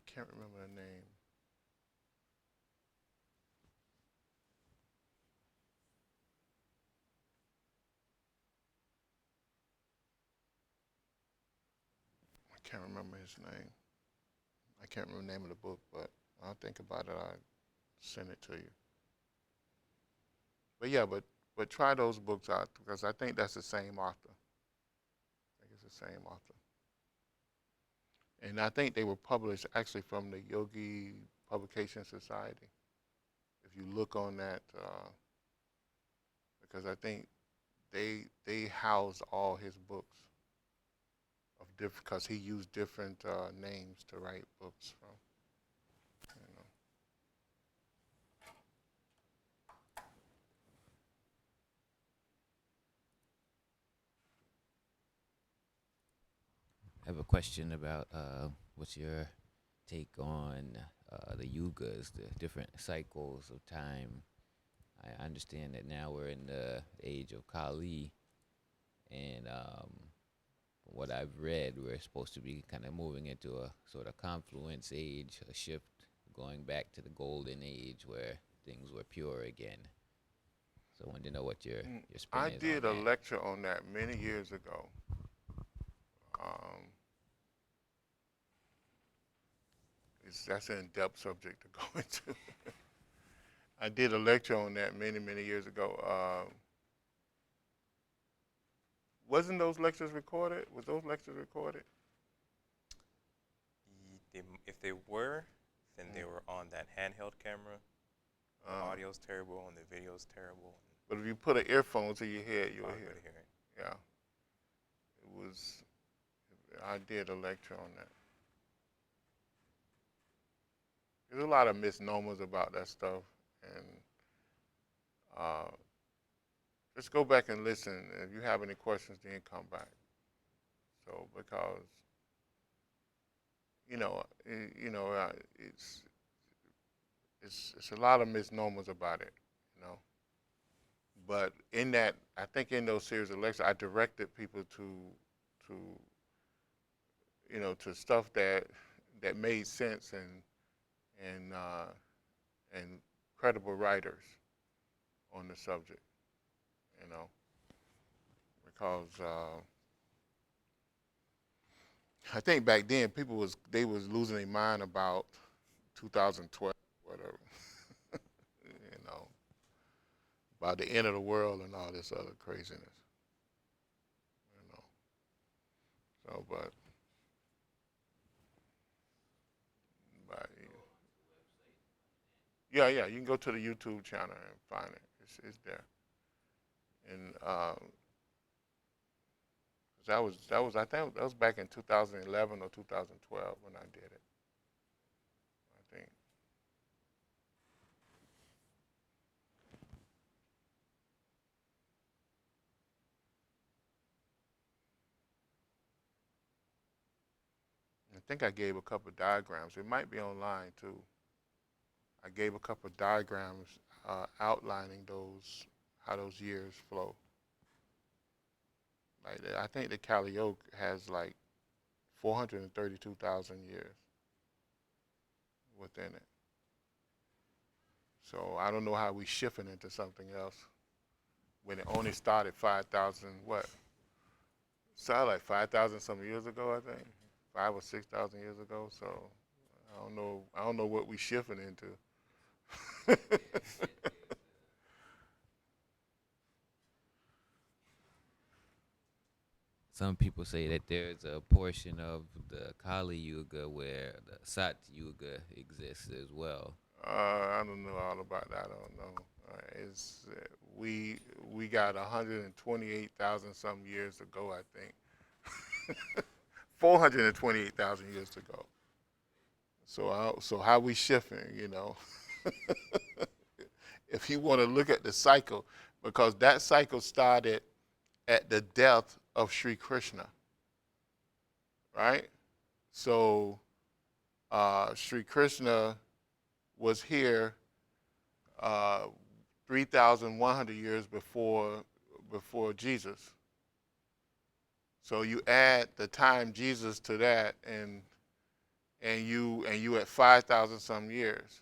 can't remember the name. I can't remember his name. I can't remember the name of the book, but I'll think about it. I'll send it to you. But yeah, but try those books out because I think that's the same author. I think it's the same author. And I think they were published actually from the Yogi Publication Society. If you look on that, because I think they house all his books of different because he used different names to write books from. You know. I have a question about what's your take on the yugas, the different cycles of time. I understand that now we're in the age of Kali, and from what I've read, we're supposed to be kind of moving into a sort of confluence age, a shift, going back to the golden age where things were pure again. So I wanted to know what your spin I is on did a that. lecture on that many years ago. That's an in-depth subject to go into. I did a lecture on that many, many years ago. Wasn't those lectures recorded? Was those lectures recorded? If they were, then they were on that handheld camera. The Uh, audio's terrible and the video's terrible. but if you put an earphone to your head, you'll Hard hear to it. hear it. Yeah. It was, I did a lecture on that. There's a lot of misnomers about that stuff. And uh, just go back and listen. If you have any questions, then come back. So, because, it's a lot of misnomers about it, you know. But in that, I think in those series of lectures, I directed people to to stuff that made sense and credible writers on the subject, you know, because I think back then they was losing their mind about 2012, whatever, you know, about the end of the world and all this other craziness, you know. So, but yeah, yeah, you can go to the YouTube channel and find it. It's there. And that was I think that was back in 2011 or 2012 when I did it. I think. I think I gave a couple of diagrams. It might be online too. I gave a couple of diagrams outlining how those years flow. Like I think the Kali Yoke has like 432,000 years within it. So I don't know how we shifting into something else when it only started 5,000 what? Started like 5,000 some years ago, I think, 5 or 6,000 years ago. So I don't know. I don't know what we shifting into. Some people say that there's a portion of the Kali Yuga where the Sat Yuga exists as well. I don't know all about that. I don't know. It's we got 128,000 some years to go. I think 428,000 years to go. So how we shifting? You know, if you want to look at the cycle, because that cycle started at the death of Sri Krishna, right? So Sri Krishna was here uh, 3,100 years before Jesus. So you add the time Jesus to that, and you at 5,000 some years.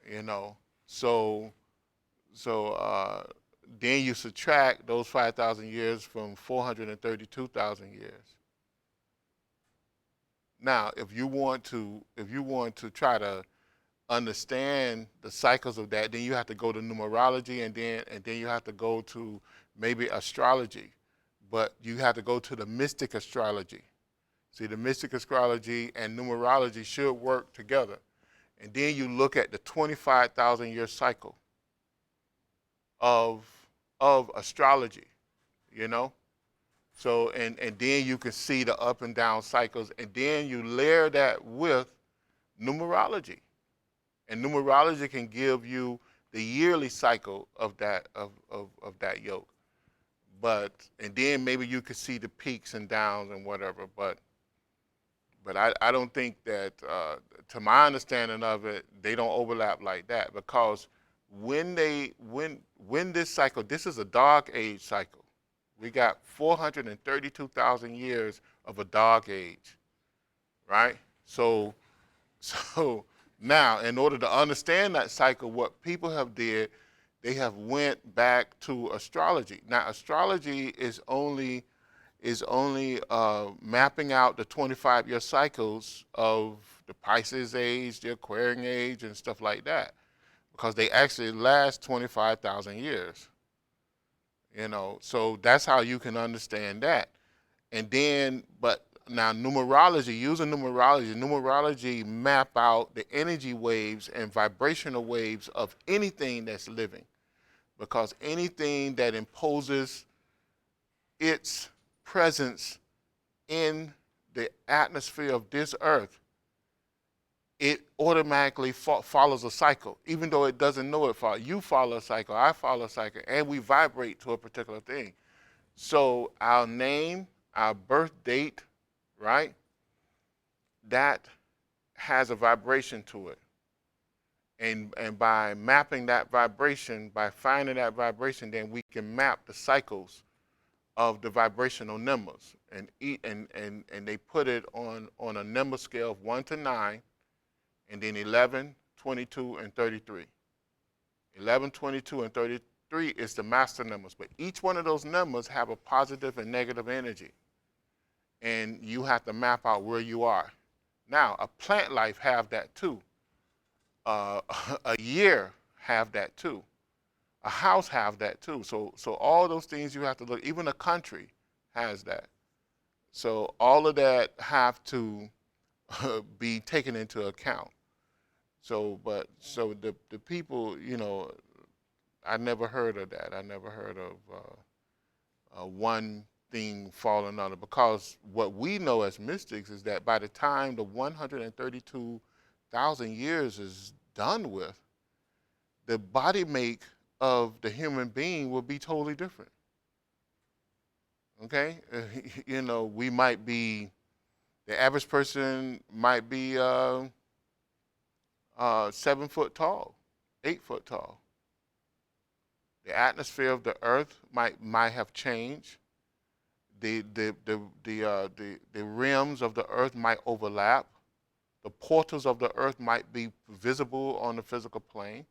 You know, so then you subtract those 5,000 years from 432,000 years. Now, if you want to try to understand the cycles of that, then you have to go to numerology, and then you have to go to maybe astrology, but you have to go to the mystic astrology. See, the mystic astrology and numerology should work together, and then you look at the 25,000 year cycle of astrology, you know. So and then you can see the up and down cycles, and then you layer that with numerology. And numerology can give you the yearly cycle of that yoke. But and then maybe you could see the peaks and downs and whatever. But I don't think that to my understanding of it, they don't overlap like that, because when this cycle, this is a dark age cycle, We got 432,000 years of a dog age, right? So, so now, in order to understand that cycle, what people have did, they have went back to astrology. Now, astrology is only mapping out the 25-year cycles of the Pisces age, the Aquarian age, and stuff like that, because they actually last 25,000 years. So that's how you can understand that. And then, but now numerology map out the energy waves and vibrational waves of anything that's living, because anything that imposes its presence in the atmosphere of this earth, it automatically follows a cycle, even though it doesn't know it follows. You follow a cycle, I follow a cycle, and we vibrate to a particular thing. So our name, our birth date, right, that has a vibration to it. And by mapping that vibration, by finding that vibration, then we can map the cycles of the vibrational numbers. And they put it on a number scale of 1 to 9, and then 11, 22, and 33. 11, 22, and 33 is the master numbers, but each one of those numbers have a positive and negative energy, and you have to map out where you are. Now, a plant life have that too. A year have that too. A house have that too. So all those things you have to look. Even a country has that. So all of that have to be taken into account. So the people, I never heard of that. I never heard of one thing fall another, because what we know as mystics is that by the time the 132,000 years is done with, the body make of the human being will be totally different. Okay, we might be, the average person might be 7 foot tall, 8 foot tall. The atmosphere of the earth might have changed. The rims of the earth might overlap. The portals of the earth might be visible on the physical plane.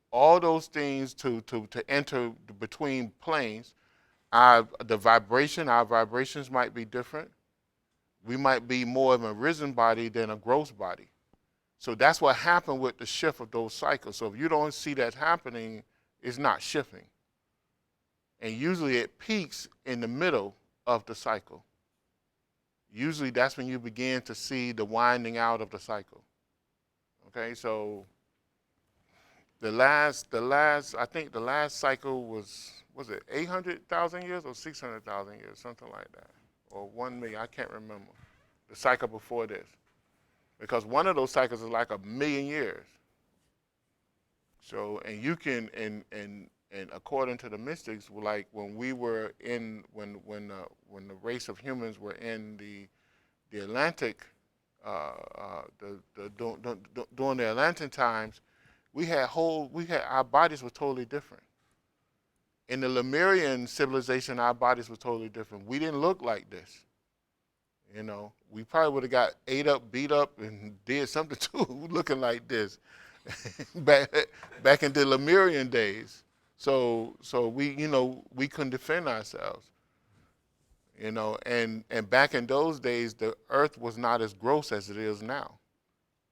All those things to enter between planes. Our vibrations might be different. We might be more of a risen body than a gross body. So that's what happened with the shift of those cycles. So if you don't see that happening, it's not shifting. And usually it peaks in the middle of the cycle. Usually that's when you begin to see the winding out of the cycle. Okay, so I think the last cycle was it 800,000 years or 600,000 years, something like that, or 1 million, I can't remember. The cycle before this, because one of those cycles is like 1,000,000 years. So, and you can, and according to the mystics, like when we were in, when the race of humans were in the Atlantic, during the Atlantic times, our bodies were totally different. In the Lemurian civilization, our bodies were totally different. We didn't look like this. We probably would have got ate up, beat up, and did something too, looking like this, back in the Lemurian days. So we couldn't defend ourselves. And back in those days, the earth was not as gross as it is now.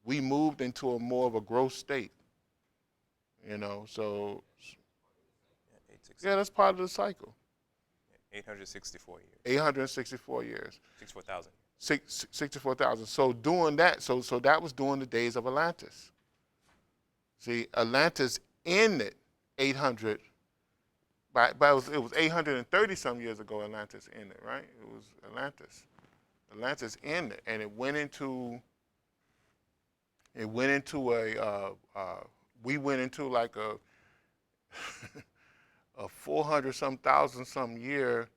We moved into a more of a gross state. So yeah, that's part of the cycle. 864 years. 864 years. 64,000. 64,000. So doing that, so that was during the days of Atlantis. See, Atlantis ended 800, but it was 830 some years ago. Atlantis ended, right? It was Atlantis. Atlantis ended, and it went into we went into like a a 400-some thousand some year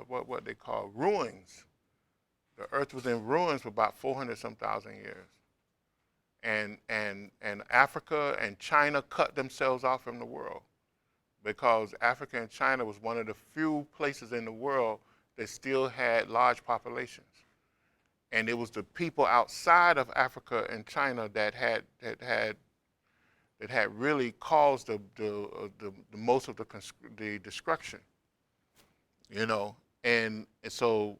what they call ruins. The earth was in ruins for about 400-some thousand years. And Africa and China cut themselves off from the world. because Africa and China was one of the few places in the world that still had large populations. And it was the people outside of Africa and China that had really caused the most of the destruction, you know. And so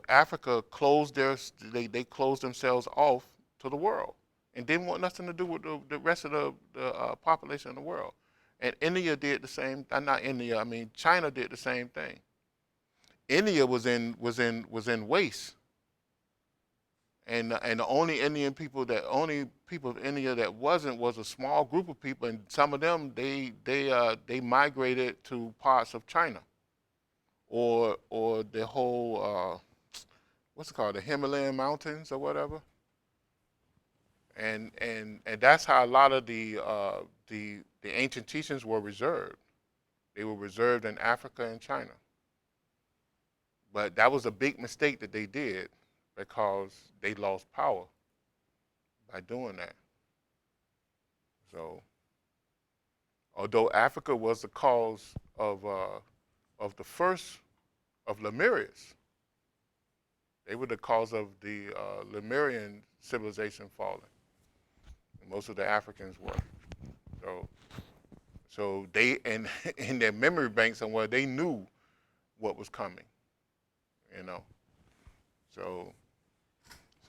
Africa closed they closed themselves off to the world and didn't want nothing to do with the rest of the population of the world. And India did the same. Not India. I mean, China did the same thing. India was in waste, and the only people of India that wasn't was a small group of people, and some of them they migrated to parts of China, or the whole what's it called, the Himalayan mountains or whatever, and that's how a lot of the ancient teachings were reserved. They were reserved in Africa and China. But that was a big mistake that they did because they lost power by doing that. So, although Africa was the cause of the first of Lemurians, they were the cause of the Lemurian civilization falling. And most of the Africans were. So they and in their memory bank somewhere they knew what was coming. You know. So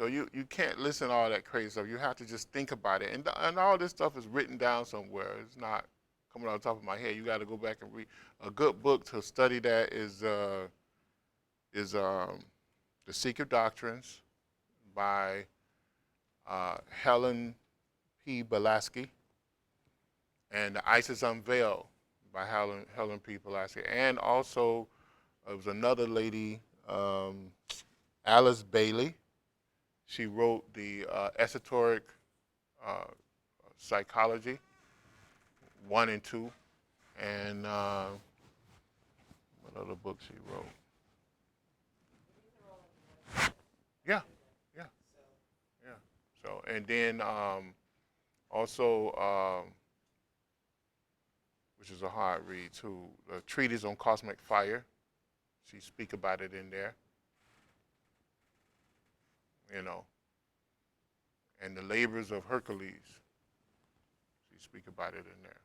you can't listen to all that crazy stuff. You have to just think about it. And all this stuff is written down somewhere. It's not coming on top of my head. You got to go back and read. A good book to study that is The Secret Doctrines by Helen P. Blavatsky, and The Isis Unveiled by Helen P. Blavatsky. And also, there was another lady, Alice Bailey. She wrote the Esoteric Psychology 1 and 2, and what other book she wrote? Yeah, yeah, yeah. So and then also, which is a hard read too, a treatise on cosmic fire. She speak about it in there. You know, and the labors of Hercules. She speak about it in there.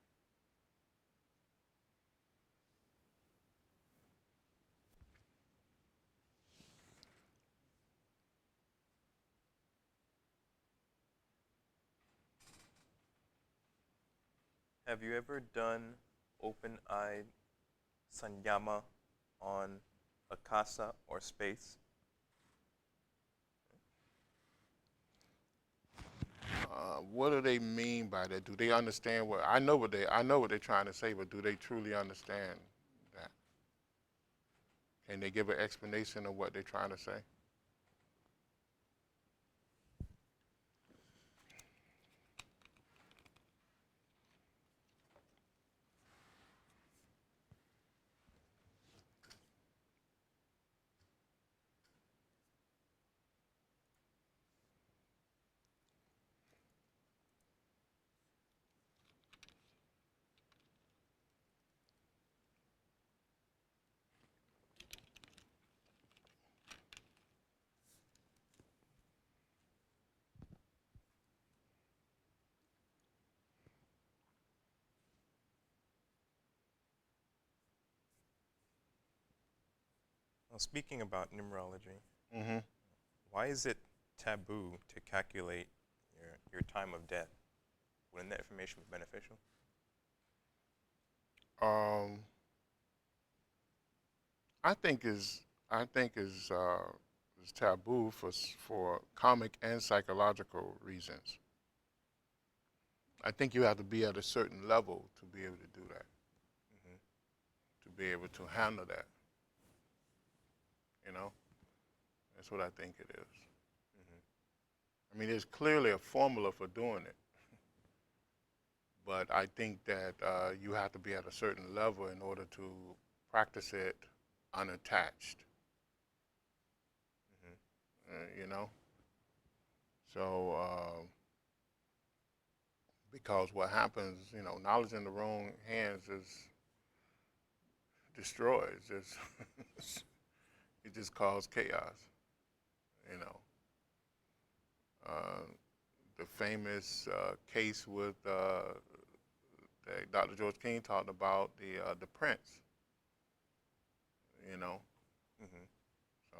Have you ever done open-eyed sanyama on akasa or space? What do they mean by that? Do they understand what I know what they're trying to say, but do they truly understand that? Can they give an explanation of what they're trying to say? Well, speaking about numerology, Mm-hmm. why is it taboo to calculate your time of death? Wouldn't that information be beneficial? I think is taboo for comic and psychological reasons. I think you have to be at a certain level to be able to do that, Mm-hmm. to be able to handle that. You know, that's what I think it is. Mm-hmm. I mean, there's clearly a formula for doing it, but I think that you have to be at a certain level in order to practice it unattached. Mm-hmm. You know, so because what happens, you know, knowledge in the wrong hands destroys. It just caused chaos. You know, uh, the famous case with that Dr. George King talked about, the prince. You know, Hmm. so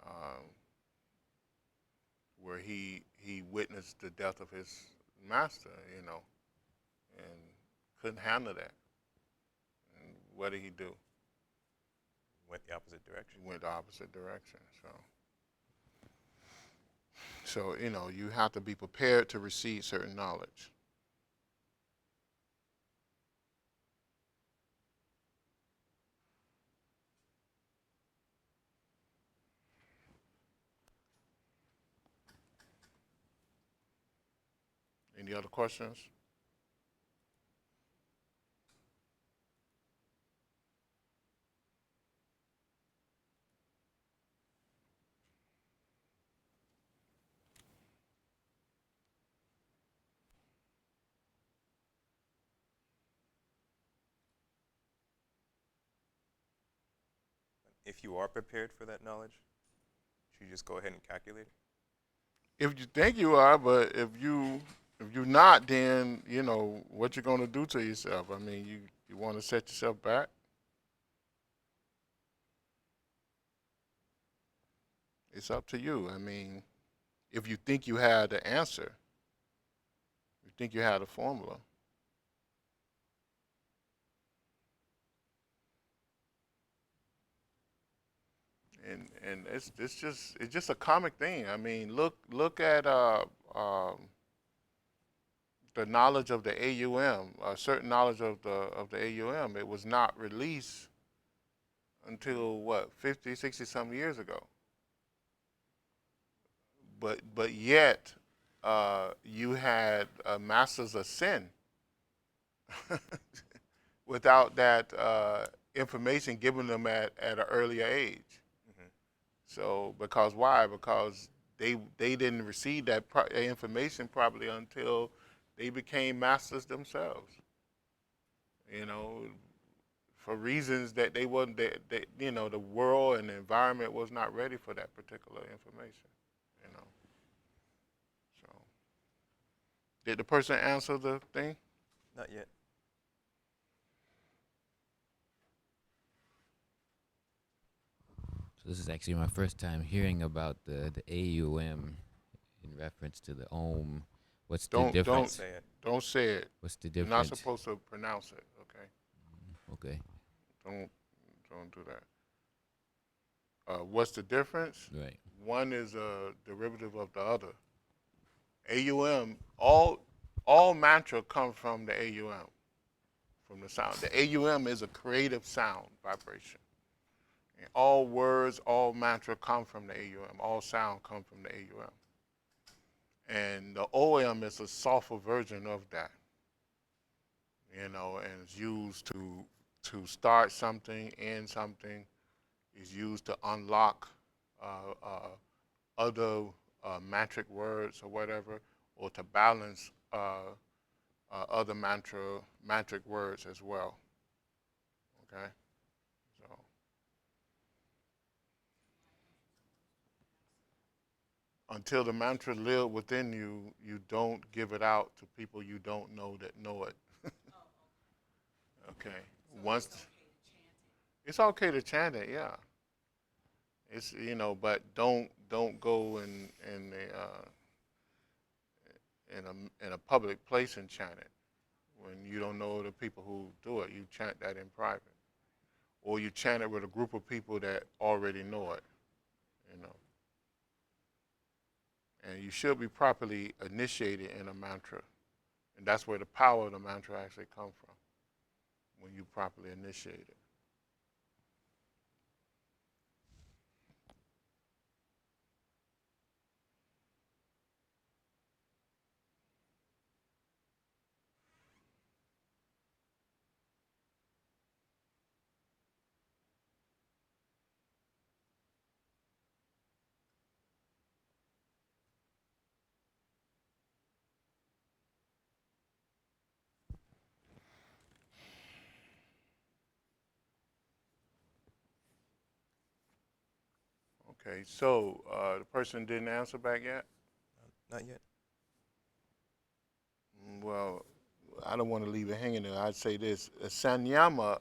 um, where he witnessed the death of his master. You know, and couldn't handle that. And what did he do? Went the opposite direction. He went the opposite direction. So you know, you have to be prepared to receive certain knowledge. Any other questions? If you are prepared for that knowledge, should you just go ahead and calculate it? If you think you are, but if you're not, then you know what you're going to do to yourself. I mean, you want to set yourself back. It's up to you. I mean, if you think you had the answer, you think you had a formula. And it's just a comic thing. I mean, look at the knowledge of the AUM, a certain knowledge of the AUM. It was not released until what 50, 60 some years ago. But yet you had masters of sin without that information given them at an earlier age. Hmm. So because why? Because they didn't receive that information probably until they became masters themselves. You know, for reasons that they wasn't that you know the world and the environment was not ready for that particular information. You know, so did the person answer the thing? Not yet. So this is actually my first time hearing about the AUM in reference to the Om. What's the Don't Don't difference? say it. don't say it. What's the You're not difference? supposed to pronounce it. Okay, Okay, don't don't do that. What's the difference? right. One is a derivative of the other. AUM, all mantra come from the AUM, from the sound. The AUM is a creative sound vibration. And all words, all mantra come from the AUM. All sound come from the AUM. And the OM is a softer version of that, you know, and it's used to start something, end something. It's used to unlock other mantric words or whatever, or to balance other mantric words as well. Okay, so until the mantra live within you, you don't give it out to people you don't know that know it. Okay, once it's okay to chant it, yeah. It's you know, but don't go in a public place and chant it when you don't know the people who do it. You chant that in private, or you chant it with a group of people that already know it. You know, and you should be properly initiated in a mantra, and that's where the power of the mantra actually comes from when you properly initiate it. Okay, so the person didn't answer back yet? Not yet. Well, I don't want to leave it hanging there. I'd say this: a sanyama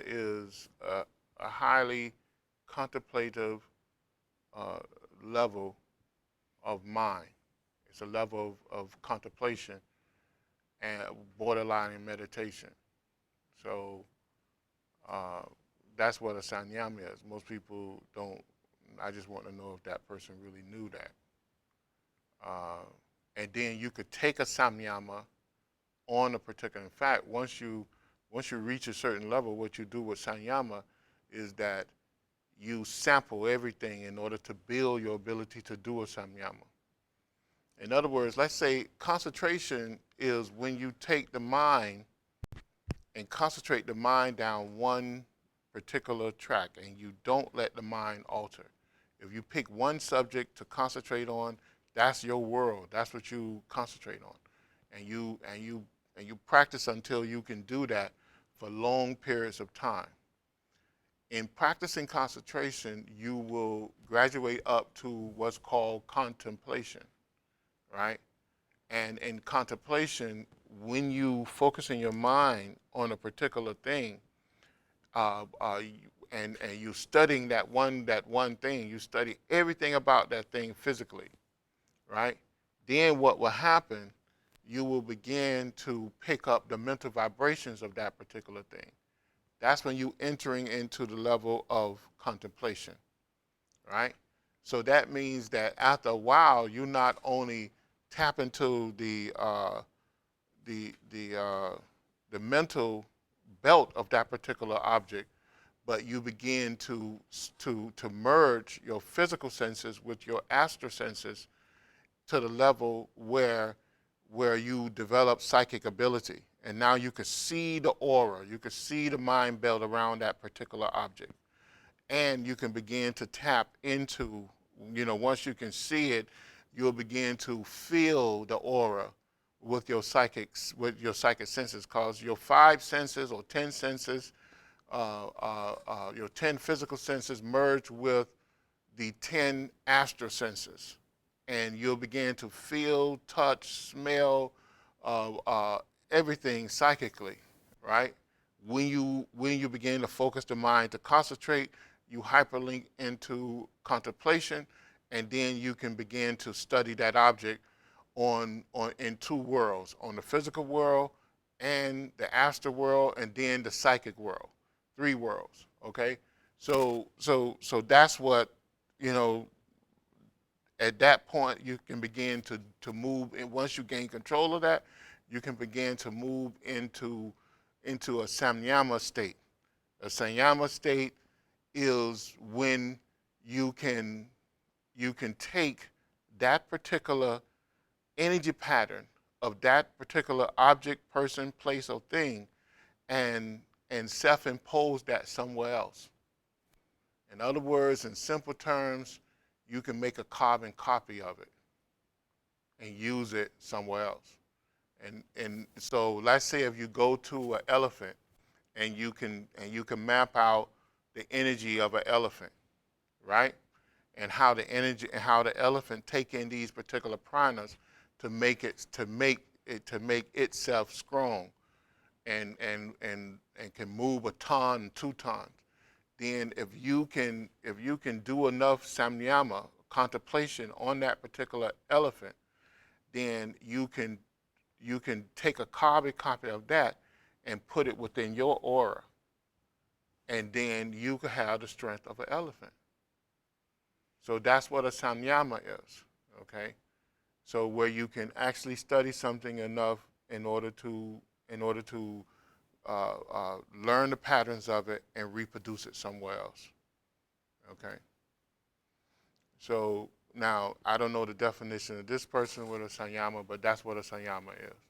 is a highly contemplative uh, level of mind. It's a level of contemplation and borderline in meditation. So uh, that's what a sanyama is. Most people don't. I just want to know if that person really knew that. Uh, and then you could take a samyama on a particular. In fact, once you reach a certain level, what you do with sanyama is that you sample everything in order to build your ability to do a samyama. In other words, let's say concentration is when you take the mind and concentrate the mind down one particular track and you don't let the mind alter. If you pick one subject to concentrate on, that's your world. That's what you concentrate on. And you practice until you can do that for long periods of time. In practicing concentration, you will graduate up to what's called contemplation, right? And in contemplation, when you focus in your mind on a particular thing, and you studying that one thing, you study everything about that thing physically, right? Then what will happen? You will begin to pick up the mental vibrations of that particular thing. That's when you entering into the level of contemplation, right? So that means that after a while, you not only tap into the mental belt of that particular object, but you begin to merge your physical senses with your astral senses to the level where you develop psychic ability. And now you can see the aura, you can see the mind belt around that particular object. And you can begin to tap into, once you can see it, you'll begin to feel the aura with your psychic senses, because your 5 senses or 10 senses, your 10 physical senses merge with the 10 astral senses, and you'll begin to feel, touch, smell, everything psychically, right? When you begin to focus the mind to concentrate, you hyperlink into contemplation, and then you can begin to study that object on in two worlds, on the physical world and the astral world, and then the psychic world, 3 worlds. Okay, so that's what you know. At that point, you can begin to move, and once you gain control of that, you can begin to move into a samyama state. A samyama state is when you can take that particular energy pattern of that particular object, person, place, or thing, and self-impose that somewhere else. In other words, in simple terms, you can make a carbon copy of it and use it somewhere else. And so let's say if you go to an elephant and you can map out the energy of an elephant, right? And how the elephant take in these particular pranas to make itself strong and can move a ton, 2 tons. Then if you can do enough samyama contemplation on that particular elephant, then you can take a carbon copy of that and put it within your aura, and then you can have the strength of an elephant. So that's what a samyama is. Okay, so where you can actually study something enough in order to learn the patterns of it and reproduce it somewhere else. Okay. So now I don't know the definition of this person with a sanyama, but that's what a sanyama is.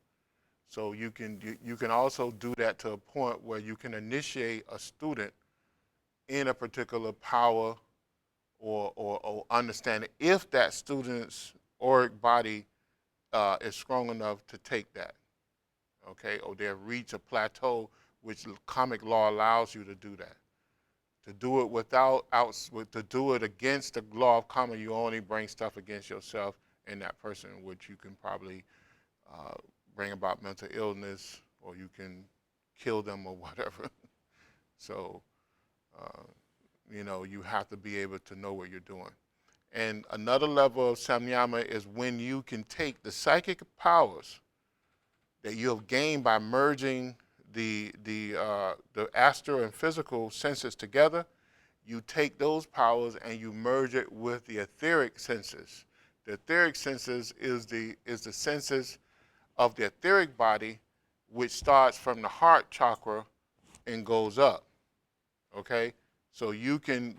So you can also do that to a point where you can initiate a student in a particular power or understanding if that student's auric body is strong enough to take that. Okay, or they've reached a plateau which karmic law allows you to do that. To do it to do it against the law of karma, you only bring stuff against yourself and that person, which you can probably uh, bring about mental illness, or you can kill them or whatever. So, uh, you have to be able to know what you're doing. And another level of samyama is when you can take the psychic powers that you have gained by merging the astral and physical senses together. You take those powers and you merge it with the etheric senses. The etheric senses is the senses of the etheric body, which starts from the heart chakra and goes up. Okay, so you can,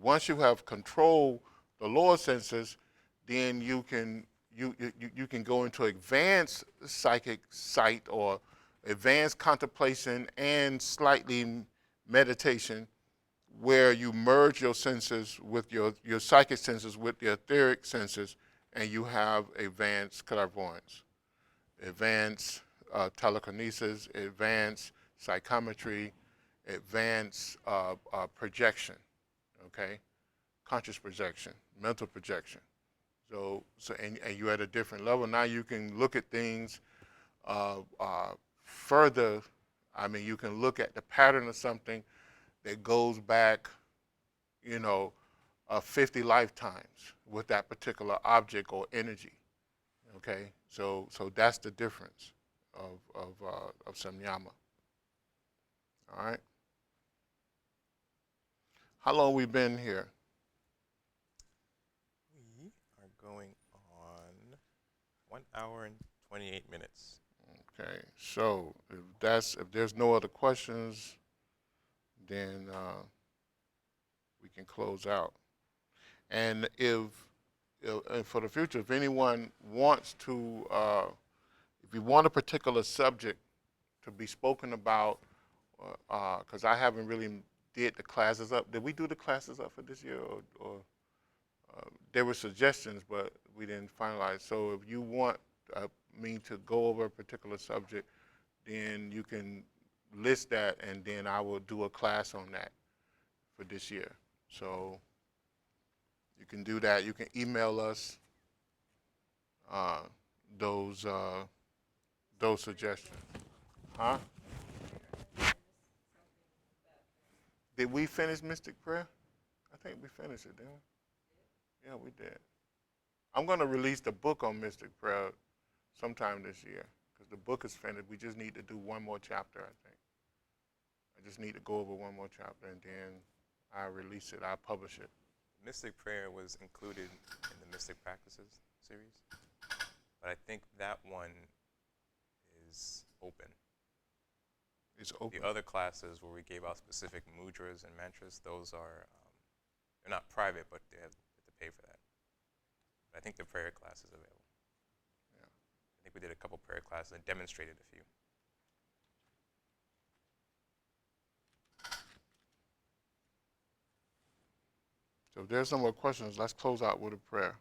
once you have controlled the lower senses, then you can go into advanced psychic sight or advanced contemplation and slightly meditation, where you merge your senses with your psychic senses with the etheric senses, and you have advanced clairvoyance, advanced telekinesis, advanced psychometry, advanced projection, okay? Conscious projection, mental projection. And you're at a different level. Now you can look at things further. I mean, you can look at the pattern of something that goes back, 50 lifetimes with that particular object or energy. Okay, so that's the difference of samyama. All right. How long we been here? We are going on 1 hour and 28 minutes. Okay, so if there's no other questions, then we can close out. And and for the future, if anyone wants to, if you want a particular subject to be spoken about, because I haven't really did the classes up. Did we do the classes up for this year, or there were suggestions, but we didn't finalize. So if you want me to go over a particular subject, then you can list that, and then I will do a class on that for this year. So you can do that. You can email us uh, those suggestions. Huh? Did we finish Mystic Prayer? I think we finished it, didn't we? Yeah, we did. I'm going to release the book on Mystic Prayer sometime this year, because the book is finished. We just need to do one more chapter, I think. I just need to go over one more chapter, and then I release it. I publish it. Mystic Prayer was included in the Mystic Practices series, but I think that one is open. It's open. The other classes where we gave out specific mudras and mantras, those are, they're not private, but they have to pay for that. But I think the prayer class is available. Yeah. I think we did a couple prayer classes and demonstrated a few. So if there's no more questions, let's close out with a prayer.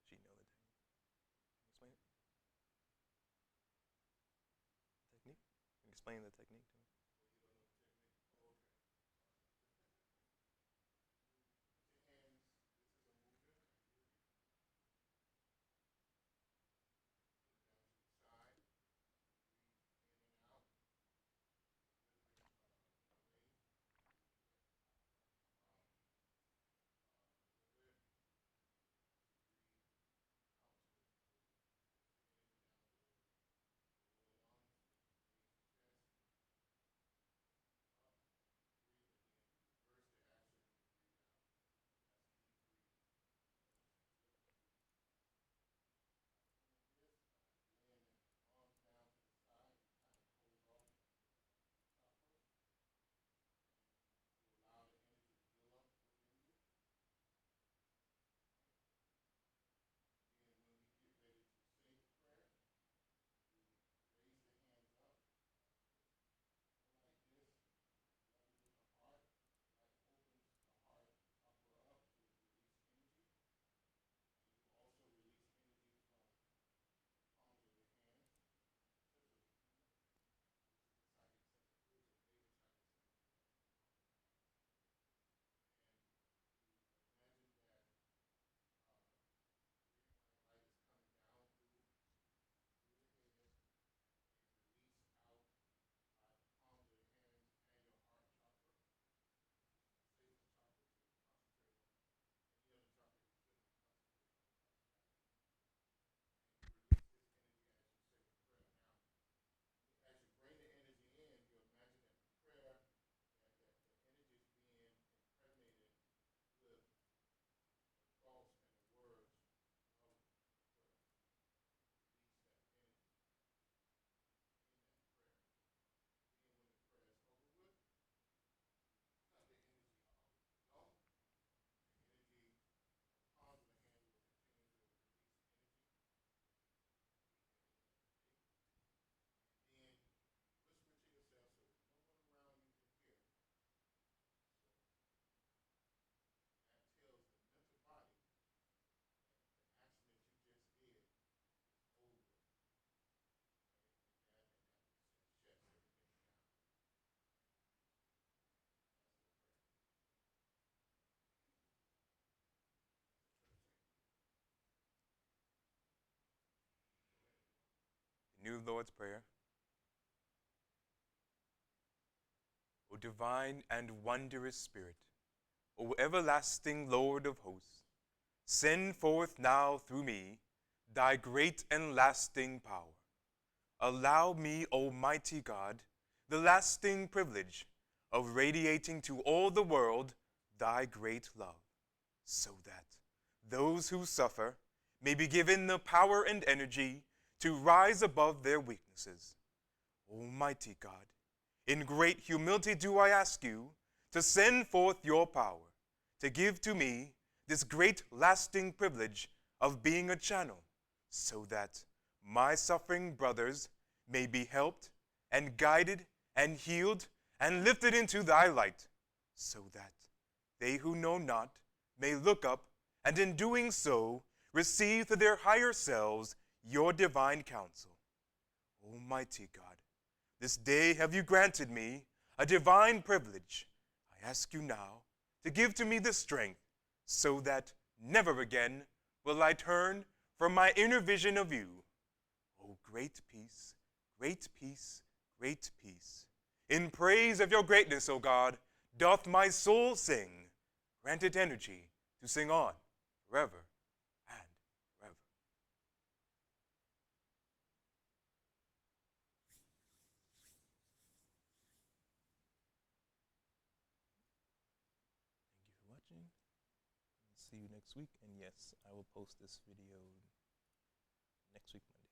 Does she know the technique? Can you explain it? Technique? Can you explain the technique to me? New Lord's Prayer. O divine and wondrous Spirit, O everlasting Lord of hosts, send forth now through me thy great and lasting power. Allow me, Almighty God, the lasting privilege of radiating to all the world thy great love, so that those who suffer may be given the power and energy to rise above their weaknesses. Almighty God, in great humility do I ask you to send forth your power, to give to me this great lasting privilege of being a channel, so that my suffering brothers may be helped and guided and healed and lifted into thy light, so that they who know not may look up and in doing so receive to their higher selves your divine counsel. Almighty God, this day have you granted me a divine privilege. I ask you now to give to me the strength so that never again will I turn from my inner vision of you. O great peace, great peace, great peace. In praise of your greatness, O God, doth my soul sing. Grant it energy to sing on forever and forever. Thank you for watching. See you next week. And yes, I will post this video next week, Monday.